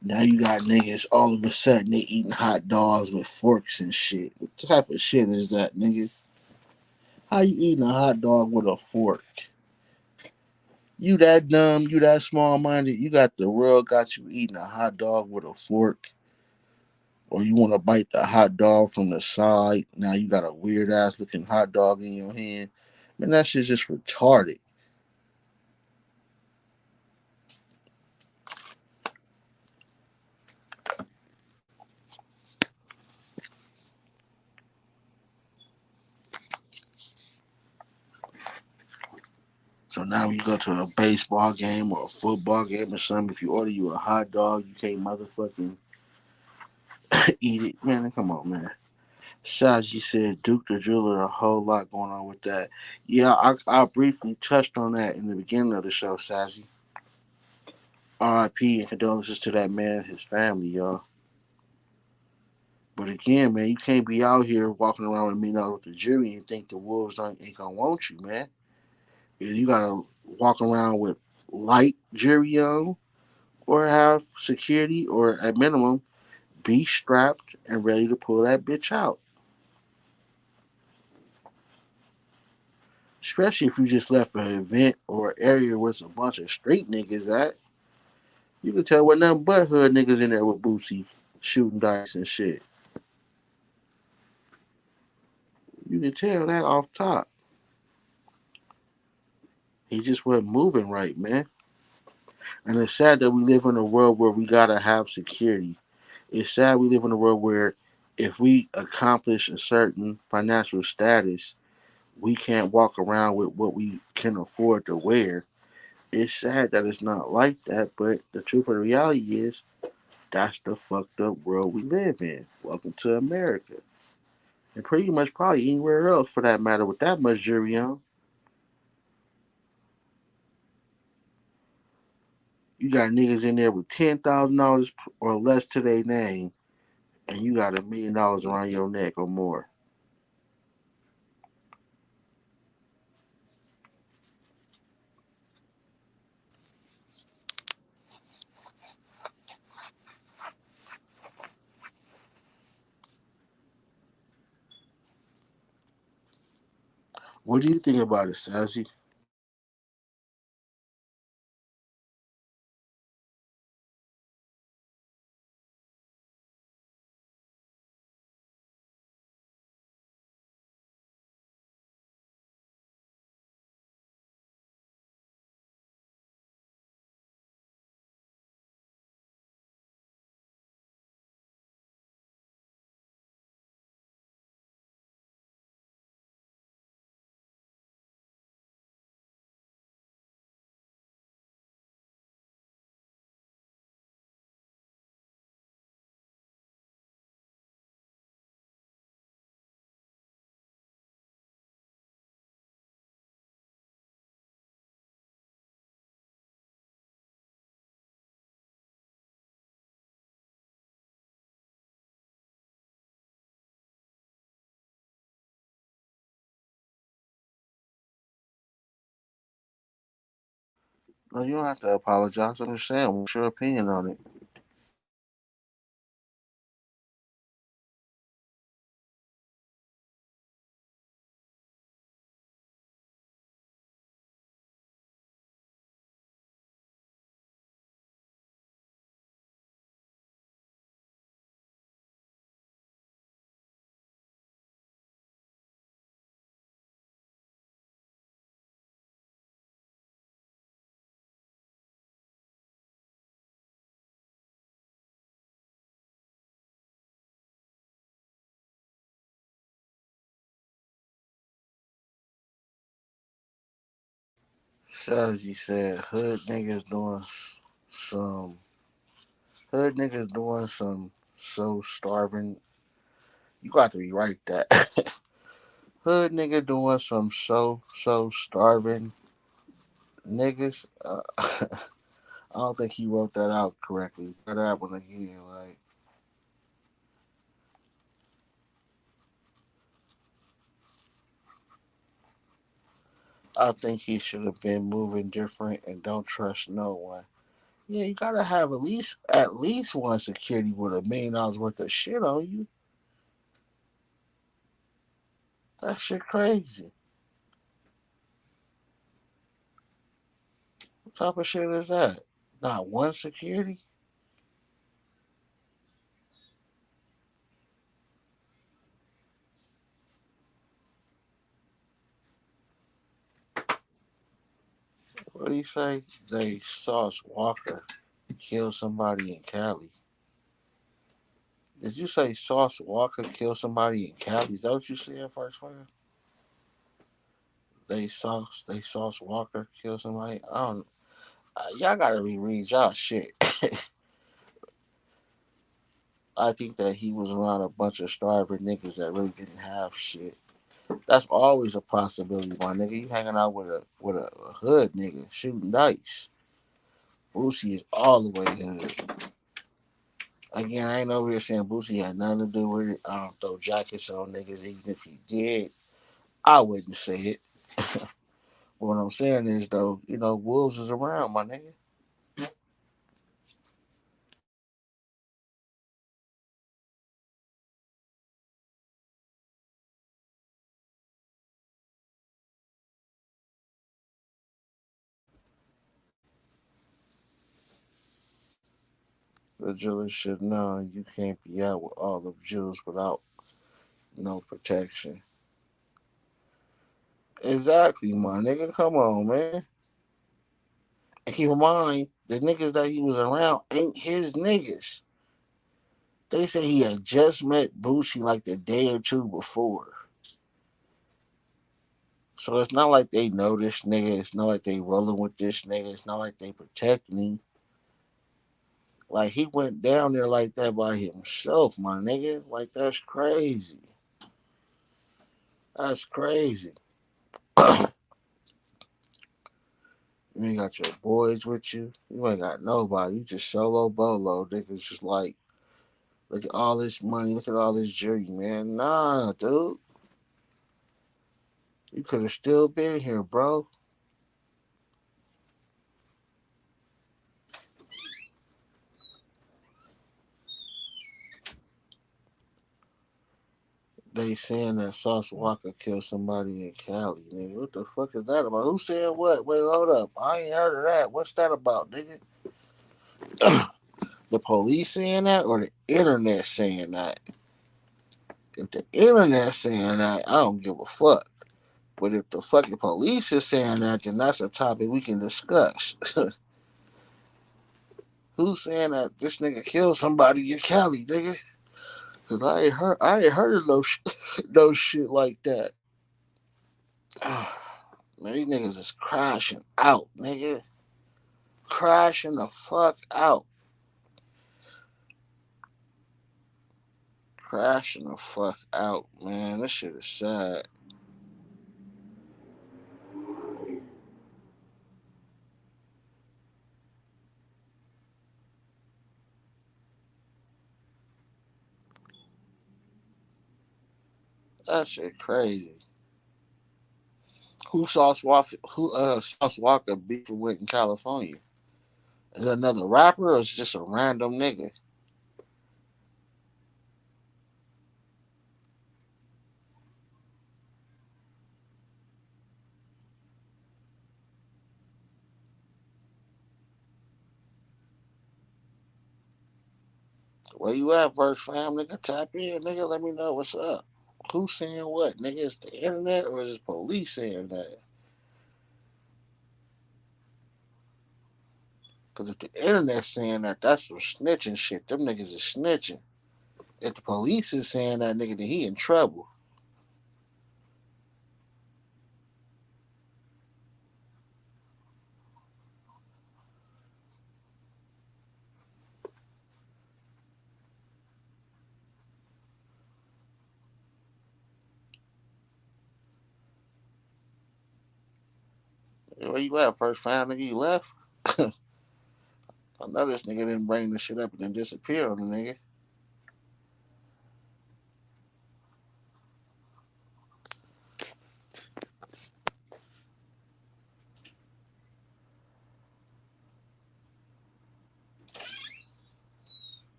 Now you got niggas all of a sudden they eating hot dogs with forks and shit. What type of shit is that, nigga? How you eating a hot dog with a fork? You that dumb, you that small minded, you got the world got you eating a hot dog with a fork. Or you want to bite the hot dog from the side. Now you got a weird ass looking hot dog in your hand. Man, that shit's just retarded. So now when you go to a baseball game or a football game or something, if you order you a hot dog, you can't motherfucking eat it. Man, come on, man. Shaji said Duke the Driller, a whole lot going on with that. Yeah, I briefly touched on that in the beginning of the show, Sassy. RIP and condolences to that man and his family, y'all. But again, man, you can't be out here walking around with me now with the jury and think the wolves ain't gonna want you, man. You gotta walk around with light jury on, or have security, or at minimum, be strapped and ready to pull that bitch out. Especially if you just left an event or area where it's a bunch of street niggas at. You can tell what nothing but hood niggas in there with Boosie shooting dice and shit. You can tell that off top. He just wasn't moving right, man. And it's sad that we live in a world where we gotta have security. It's sad we live in a world where if we accomplish a certain financial status, we can't walk around with what we can afford to wear. It's sad that it's not like that, but the truth of the reality is that's the fucked up world we live in. Welcome to America. And pretty much probably anywhere else for that matter with that much jury on. You got niggas in there with $10,000 or less to their name, and you got $1 million around your neck or more. What do you think about it, Sassy? No, you don't have to apologize. I'm just saying, what's your opinion on it? Sassy said, some hood niggas doing some so starving. You got to rewrite that. Hood nigga doing some so starving niggas. I don't think he wrote that out correctly. Try that one again. Like, I think he should have been moving different and don't trust no one. Yeah, you gotta have at least one security with $1 million worth of shit on you. That shit crazy. What type of shit is that? Not one security? What do you say? They Sauce Walker killed somebody in Cali. Did you say Sauce Walker killed somebody in Cali? Is that what you said, first man? They Sauce Walker kill somebody. I don't. Y'all gotta reread y'all shit. I think that he was around a bunch of starving niggas that really didn't have shit. That's always a possibility, my nigga. You hanging out with a hood nigga shooting dice. Boosie is all the way hood. Again, I ain't over here saying Boosie had nothing to do with it. I don't throw jackets on niggas, even if he did. I wouldn't say it. But what I'm saying is, though, Wolves is around, my nigga. The jewelers should know you can't be out with all the jewels without no protection. Exactly, my nigga. Come on, man. And keep in mind, the niggas that he was around ain't his niggas. They said he had just met Boosie like the day or two before. So it's not like they know this nigga. It's not like they rolling with this nigga. It's not like they protecting him. Like he went down there like that by himself, my nigga. Like that's crazy. That's crazy. You ain't got your boys with you. You ain't got nobody. You just solo bolo. Niggas just like, look at all this money. Look at all this jewelry, man. Nah, dude. You could have still been here, bro. They saying that Sauce Walker killed somebody in Cali, nigga. What the fuck is that about? Who said what? Wait, hold up. I ain't heard of that. What's that about, nigga? The police saying that or the internet saying that? If the internet saying that, I don't give a fuck. But if the fucking police is saying that, then that's a topic we can discuss. Who's saying that this nigga killed somebody in Cali, nigga? Cause I ain't heard of no shit like that. Man, these niggas is crashing out, nigga. Crashing the fuck out. Crashing the fuck out, man. This shit is sad. That shit crazy. Sauce Walker beefing with in California? Is it another rapper or is it just a random nigga? Where you at, first fam? Nigga, tap in, nigga. Let me know what's up. Who's saying what, nigga? Is the internet or is the police saying that? Because if the internet's saying that, that's some snitching shit. Them niggas is snitching. If the police is saying that, nigga, then he in trouble. Where you at, first fam? Nigga, you left? I know this nigga didn't bring the shit up and then disappear on the nigga.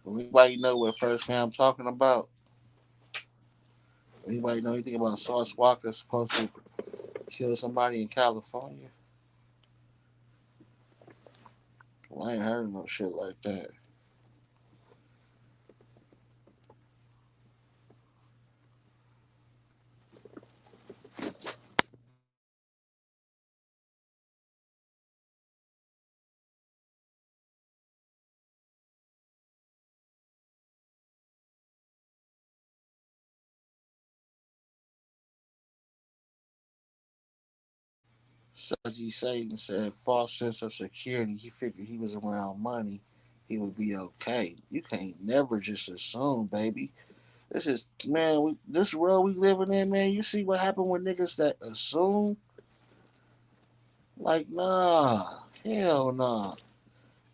Anybody know what first fam talking about? Anybody know anything about Sauce Walker supposed to kill somebody in California? Well, I ain't heard no shit like that. Saji Satan said false sense of security. He figured he was around money, he would be okay. You can't never just assume, baby. This is man, this world we living in, man. You see what happened with niggas that assume? Like, nah, hell nah.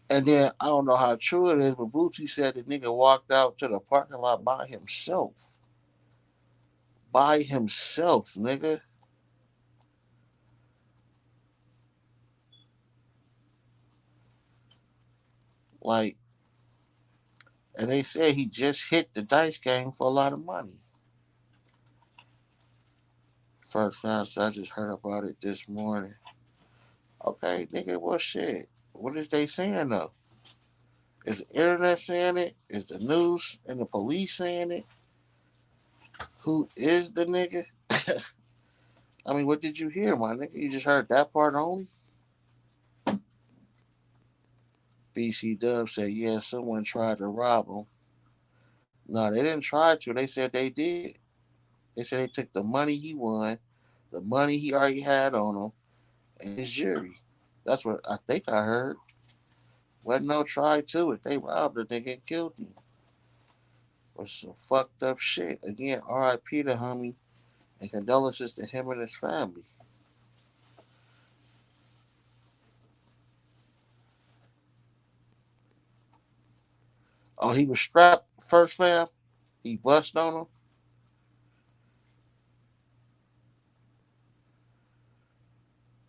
And then I don't know how true it is, but Bootsy said the nigga walked out to the parking lot by himself. By himself, nigga. Like, and they said he just hit the dice game for a lot of money. First found, so I just heard about it this morning. Okay, nigga, well shit. What is they saying though? Is the internet saying it? Is the news and the police saying it? Who is the nigga? I mean, what did you hear, my nigga? You just heard that part only? BC Dub said, yeah, someone tried to rob him. No, they didn't try to. They said they did. They said they took the money he won, the money he already had on him, and his jury. That's what I think I heard. Wasn't no try to it. They robbed the nigga and killed him. Was some fucked up shit. Again, R.I.P. to homie and condolences to him and his family. Oh, he was strapped first, fam. He bust on him.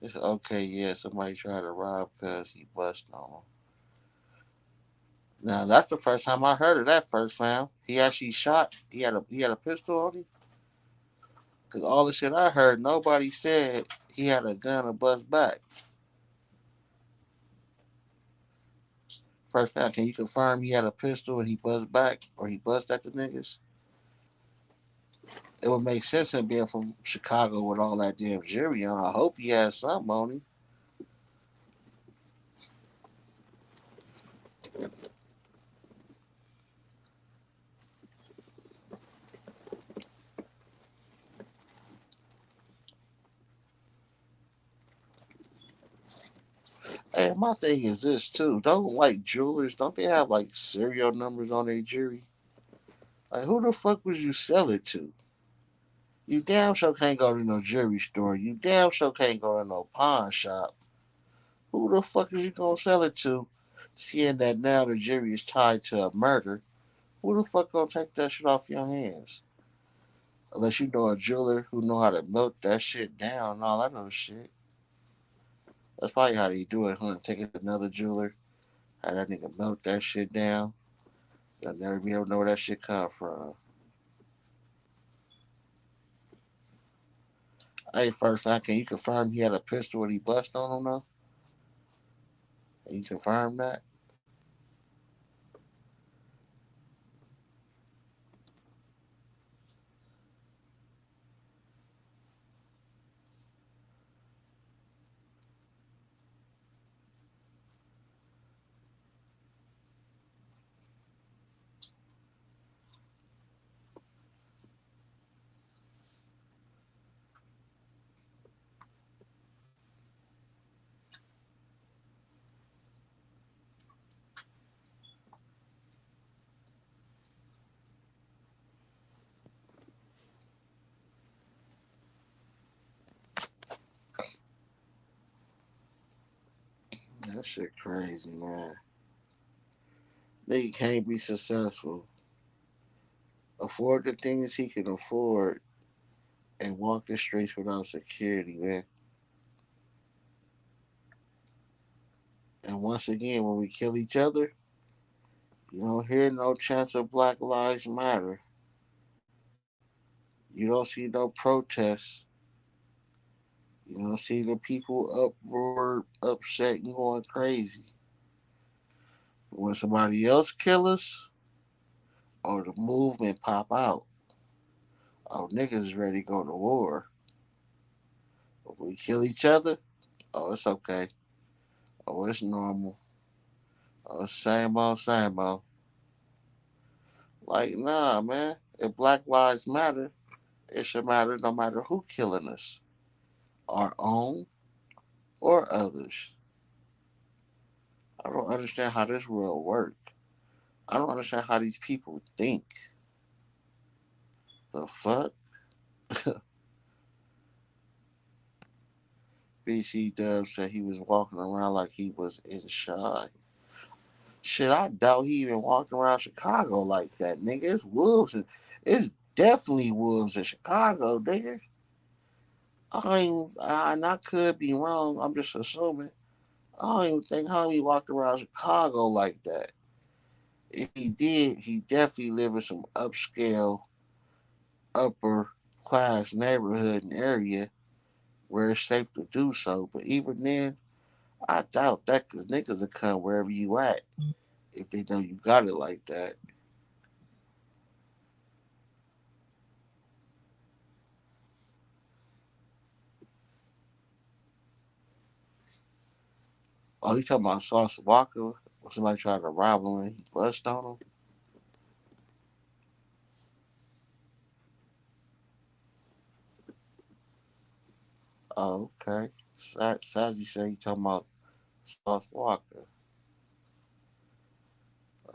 They said, okay, yeah, somebody tried to rob because he bust on him. Now that's the first time I heard of that first, fam. He actually shot. He had a pistol on him. Cause all the shit I heard, nobody said he had a gun or bust back. First fam, can you confirm he had a pistol and he buzzed back or he buzzed at the niggas? It would make sense him being from Chicago with all that damn jury on. I hope he has something on him. And my thing is this too. Don't like jewelers, don't they have like serial numbers on their jewelry? Like who the fuck was you sell it to? You damn sure can't go to no jewelry store. You damn sure can't go to no pawn shop. Who the fuck is you gonna sell it to? Seeing that now the jury is tied to a murder. Who the fuck gonna take that shit off your hands? Unless you know a jeweler who know how to melt that shit down and all that other shit. That's probably how they do it, huh? Take it to another jeweler, have that nigga melt that shit down. You'll never be able to know where that shit come from. Hey, first time, can you confirm he had a pistol when he bust on him though? Can you confirm that? That shit crazy, man. Nigga can't be successful. Afford the things he can afford and walk the streets without security, man. And once again, when we kill each other, you don't hear no chants of Black Lives Matter. You don't see no protests. You don't see the people uproar, upset, and going crazy. When somebody else kill us, or the movement pop out, oh niggas is ready to go to war. But we kill each other, oh it's okay. Oh it's normal. Oh same old, same old. Like nah, man. If Black Lives Matter, it should matter no matter who killing us. Our own, or others. I don't understand how this world works. I don't understand how these people think. The fuck? BC Dub said he was walking around like he was in shot. Shit, I doubt he even walked around Chicago like that, nigga. It's wolves. It's definitely wolves in Chicago, nigga. And I could be wrong. I'm just assuming. I don't even think homie walked around Chicago like that. If he did, he definitely lived in some upscale, upper class neighborhood and area where it's safe to do so. But even then, I doubt that because niggas will come wherever you at if they know you got it like that. Oh, he talking about Sauce Walker? Or somebody tried to rob him and he bust on him? Oh, okay. Sassy said he talking about Sauce Walker.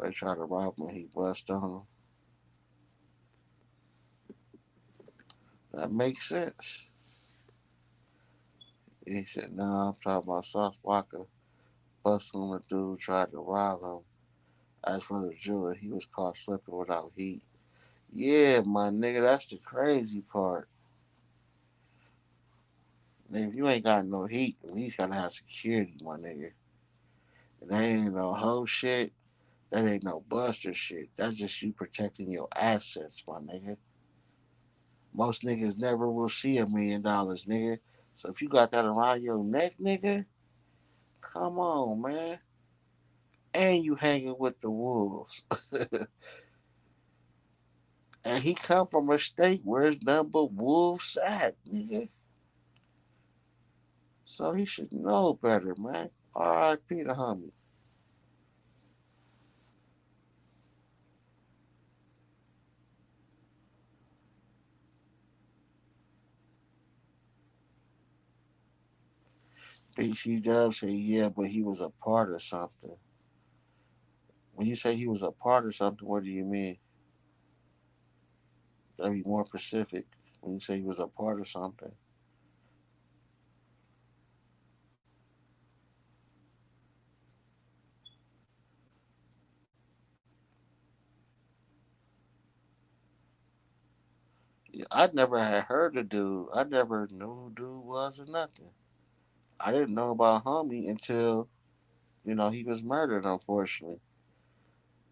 They tried to rob him and he bust on him. That makes sense. He said, "Nah, I'm talking about Sauce Walker busting on the dude tried to rob him. As for the jeweler, he was caught slipping without heat." Yeah, my nigga, that's the crazy part. If you ain't got no heat, at least gotta have security, my nigga. And that ain't no hoe shit. That ain't no buster shit. That's just you protecting your assets, my nigga. Most niggas never will see $1 million, nigga. So if you got that around your neck, nigga, come on, man. And you hanging with the wolves. And he come from a state where it's nothing but wolves at, nigga. So he should know better, man. R.I.P. the homie. BC Dub said, yeah, but he was a part of something. When you say he was a part of something, what do you mean? Gotta be more specific. When you say he was a part of something. Yeah, I never had heard the dude. I never knew who dude was or nothing. I didn't know about homie until, he was murdered, unfortunately.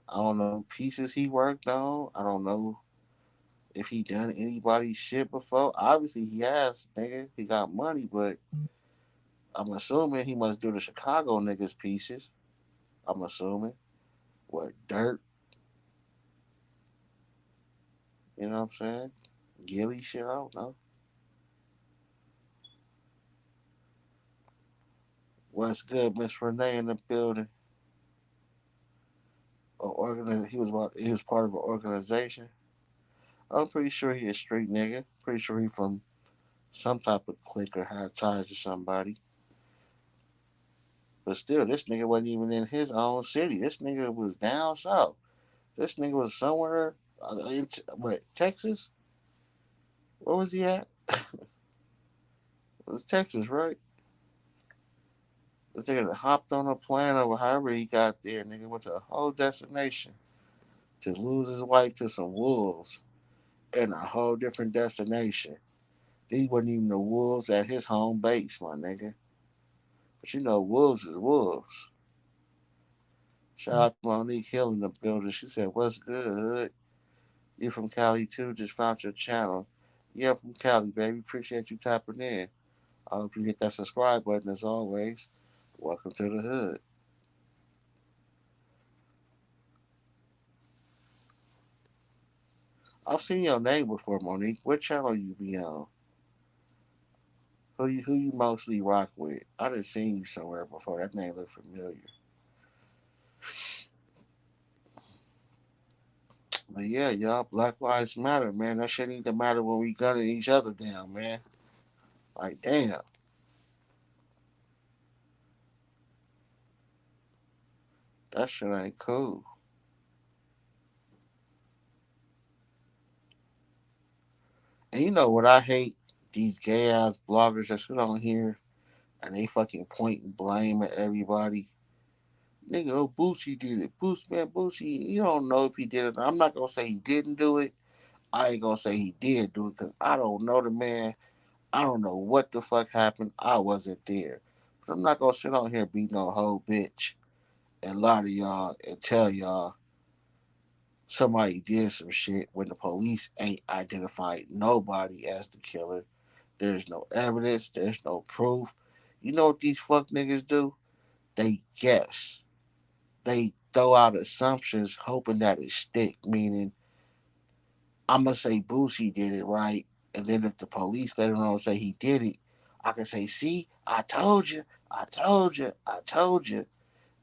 I don't know pieces he worked on. I don't know if he done anybody's shit before. Obviously he has, nigga. He got money, but I'm assuming he must do the Chicago niggas pieces. I'm assuming. What, dirt? You know what I'm saying? Gilly shit, I don't know. What's good, Miss Renee in the building? He was part of an organization. I'm pretty sure he a street nigga. Pretty sure he from some type of clique or had ties to somebody. But still, this nigga wasn't even in his own city. This nigga was down south. This nigga was somewhere what, Texas? Where was he at? It was Texas, right? This nigga hopped on a plane or however he got there. Nigga went to a whole destination to lose his wife to some wolves in a whole different destination. These wasn't even the wolves at his home base, my nigga. But wolves is wolves. Shout out to Monique Hill in the building. She said, "What's good? You from Cali too? Just found your channel." Yeah, I'm from Cali, baby. Appreciate you tapping in. I hope you hit that subscribe button as always. Welcome to the hood. I've seen your name before, Monique. What channel you be on? Who you mostly rock with? I done seen you somewhere before. That name look familiar. But yeah, y'all, Black Lives Matter, man. That shit need to matter when we gunning each other down, man. Like, damn. That shit ain't cool. And you know what I hate? These gay ass bloggers that sit on here and they fucking point and blame at everybody. Nigga, oh Boosie did it. Boosie, you don't know if he did it. I'm not gonna say he didn't do it. I ain't gonna say he did do it because I don't know the man. I don't know what the fuck happened. I wasn't there. But I'm not gonna sit on here and be no whole bitch and lie to y'all and tell y'all somebody did some shit when the police ain't identified nobody as the killer. There's no evidence. There's no proof. You know what these fuck niggas do? They guess. They throw out assumptions hoping that it stick, meaning I'm gonna say Boosie did it, right? And then if the police later on say he did it, I can say, see, I told you, I told you, I told you.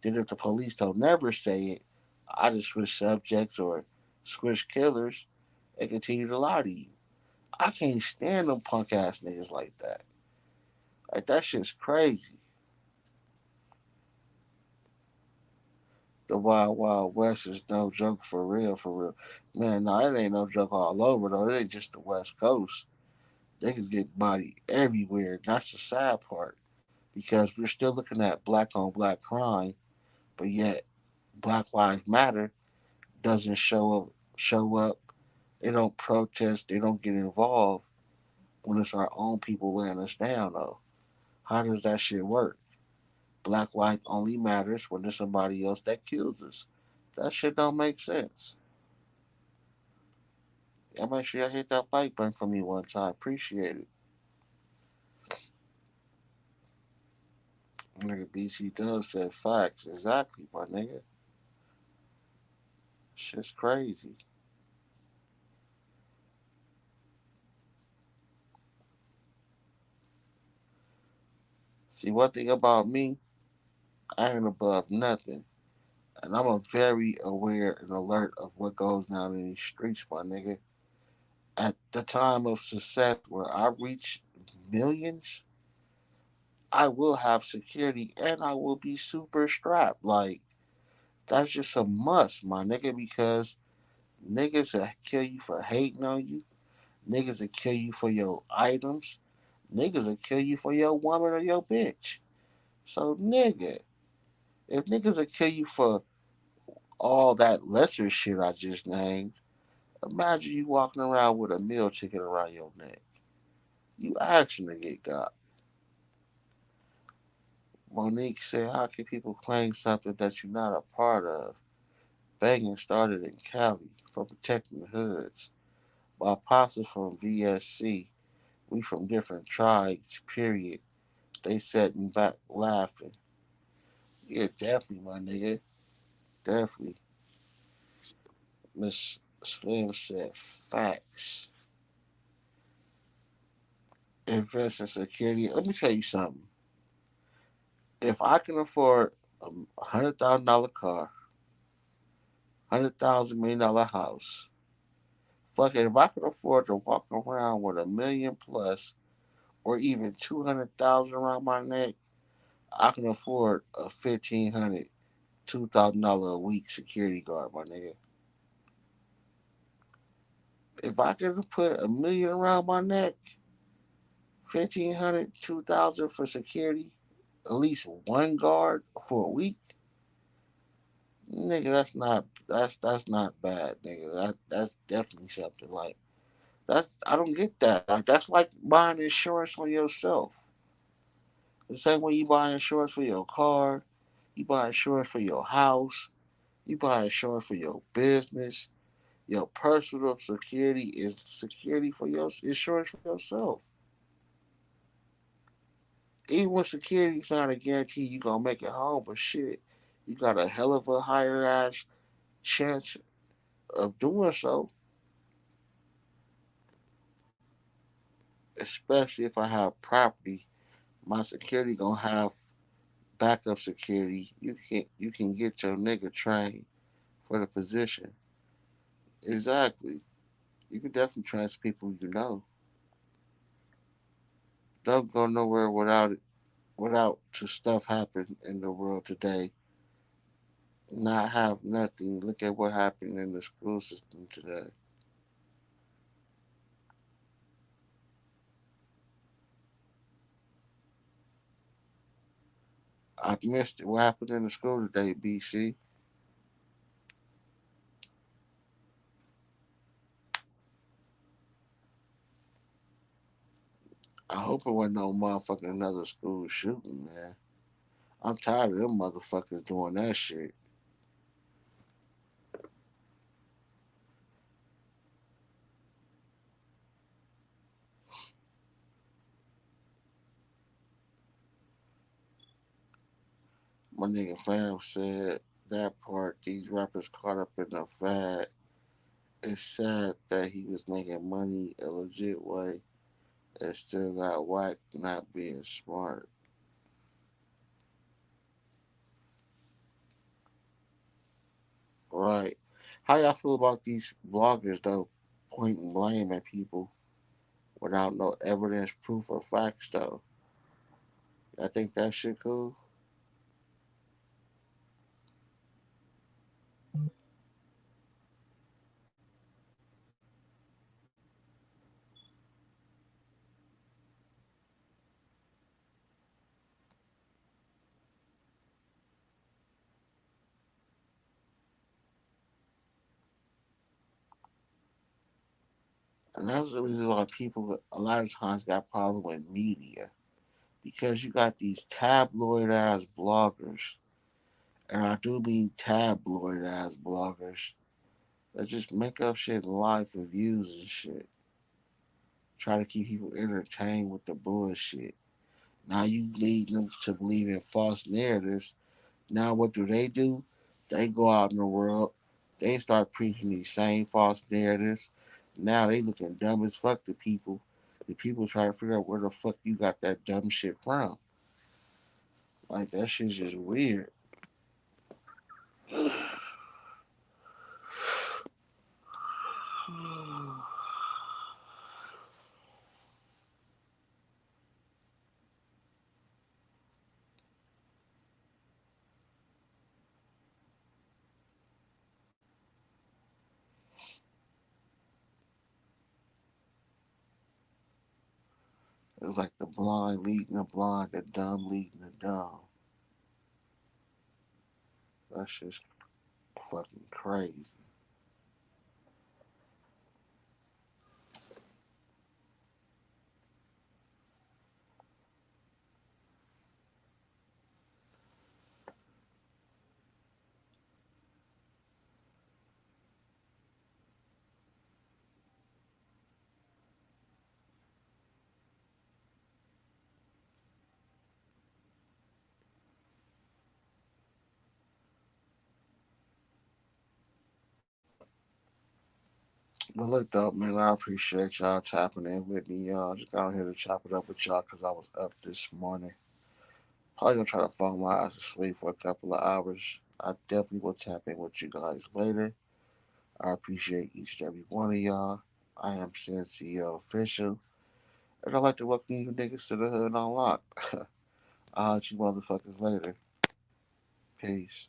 Then if the police don't never say it, I just switch subjects or switch killers and continue to lie to you. I can't stand them punk ass niggas like that. Like that shit's crazy. The Wild Wild West is no joke for real, for real. Man, no, it ain't no joke all over though. It ain't just the West Coast. Niggas get bodied everywhere. That's the sad part. Because we're still looking at black on black crime, but yet Black Lives Matter doesn't show up. They don't protest, they don't get involved when it's our own people laying us down though. How does that shit work? Black life only matters when there's somebody else that kills us. That shit don't make sense. Y'all make sure y'all hit that like button for me one time. Appreciate it. Nigga BC Dub said facts. Exactly, my nigga. Shit's crazy. See, one thing about me, I ain't above nothing. And I'm a very aware and alert of what goes down in these streets, my nigga. At the time of success where I reach millions, I will have security and I will be super strapped. Like, that's just a must, my nigga, because niggas will kill you for hating on you. Niggas will kill you for your items. Niggas will kill you for your woman or your bitch. So, nigga, if niggas will kill you for all that lesser shit I just named, imagine you walking around with a meal ticket around your neck. You asking to get got. Monique said, how can people claim something that you're not a part of? Banging started in Cali for protecting the hoods. My apostles from VSC, we from different tribes, period. They sitting back laughing. Yeah, definitely, my nigga. Definitely. Miss Slim said, facts. Invest in security. Let me tell you something. If I can afford $100,000 car, $100,000 million house, fuck it. If I can afford to walk around with a million plus, or even 200,000 around my neck, I can afford a $1,500, $2,000 a week security guard, my nigga. If I can put a million around my neck, 1,500, 2,000 for security, at least one guard for a week, nigga, that's not bad, nigga. That's definitely something like that's I don't get that. Like that's like buying insurance on yourself. The same way you buy insurance for your car, you buy insurance for your house, you buy insurance for your business. Your personal security is security for your insurance for yourself. Even when security's not a guarantee you gonna make it home, but shit, you got a hell of a higher ass chance of doing so, especially if I have property. My security gonna have backup security. You can get your nigga trained for the position. Exactly. You can definitely train some people you know. Don't go nowhere without it without to stuff happen in the world today. not have nothing. Look at what happened in the school system today. I missed it. What happened in the school today, BC? I hope it wasn't no motherfucking another school shooting, man. I'm tired of them motherfuckers doing that shit. My nigga fam said that part, these rappers caught up in the fad. It's sad that he was making money a legit way and still got whacked not being smart. Right. How y'all feel about these bloggers though, pointing blame at people without no evidence, proof, or facts though? I think that shit cool. And that's the reason why people a lot of times got problem with media. Because you got these tabloid ass bloggers, and I do mean tabloid ass bloggers, that just make up shit and lie for views and shit. Try to keep people entertained with the bullshit. Now you lead them to believe in false narratives. Now what do? They go out in the world, they start preaching these same false narratives. Now they looking dumb as fuck to people. The people try to figure out where the fuck you got that dumb shit from. Like that shit's just weird. It's like the blind leading the blind, the dumb leading the dumb. That shit's fucking crazy. But look though, man, I appreciate y'all tapping in with me, y'all. Just got here to chop it up with y'all because I was up this morning. Probably gonna try to fall my ass asleep for a couple of hours. I definitely will tap in with you guys later. I appreciate each and every one of y'all. I am CEO Official, and I'd like to welcome you niggas to the Hood on Lock. I'll hit you motherfuckers later. Peace.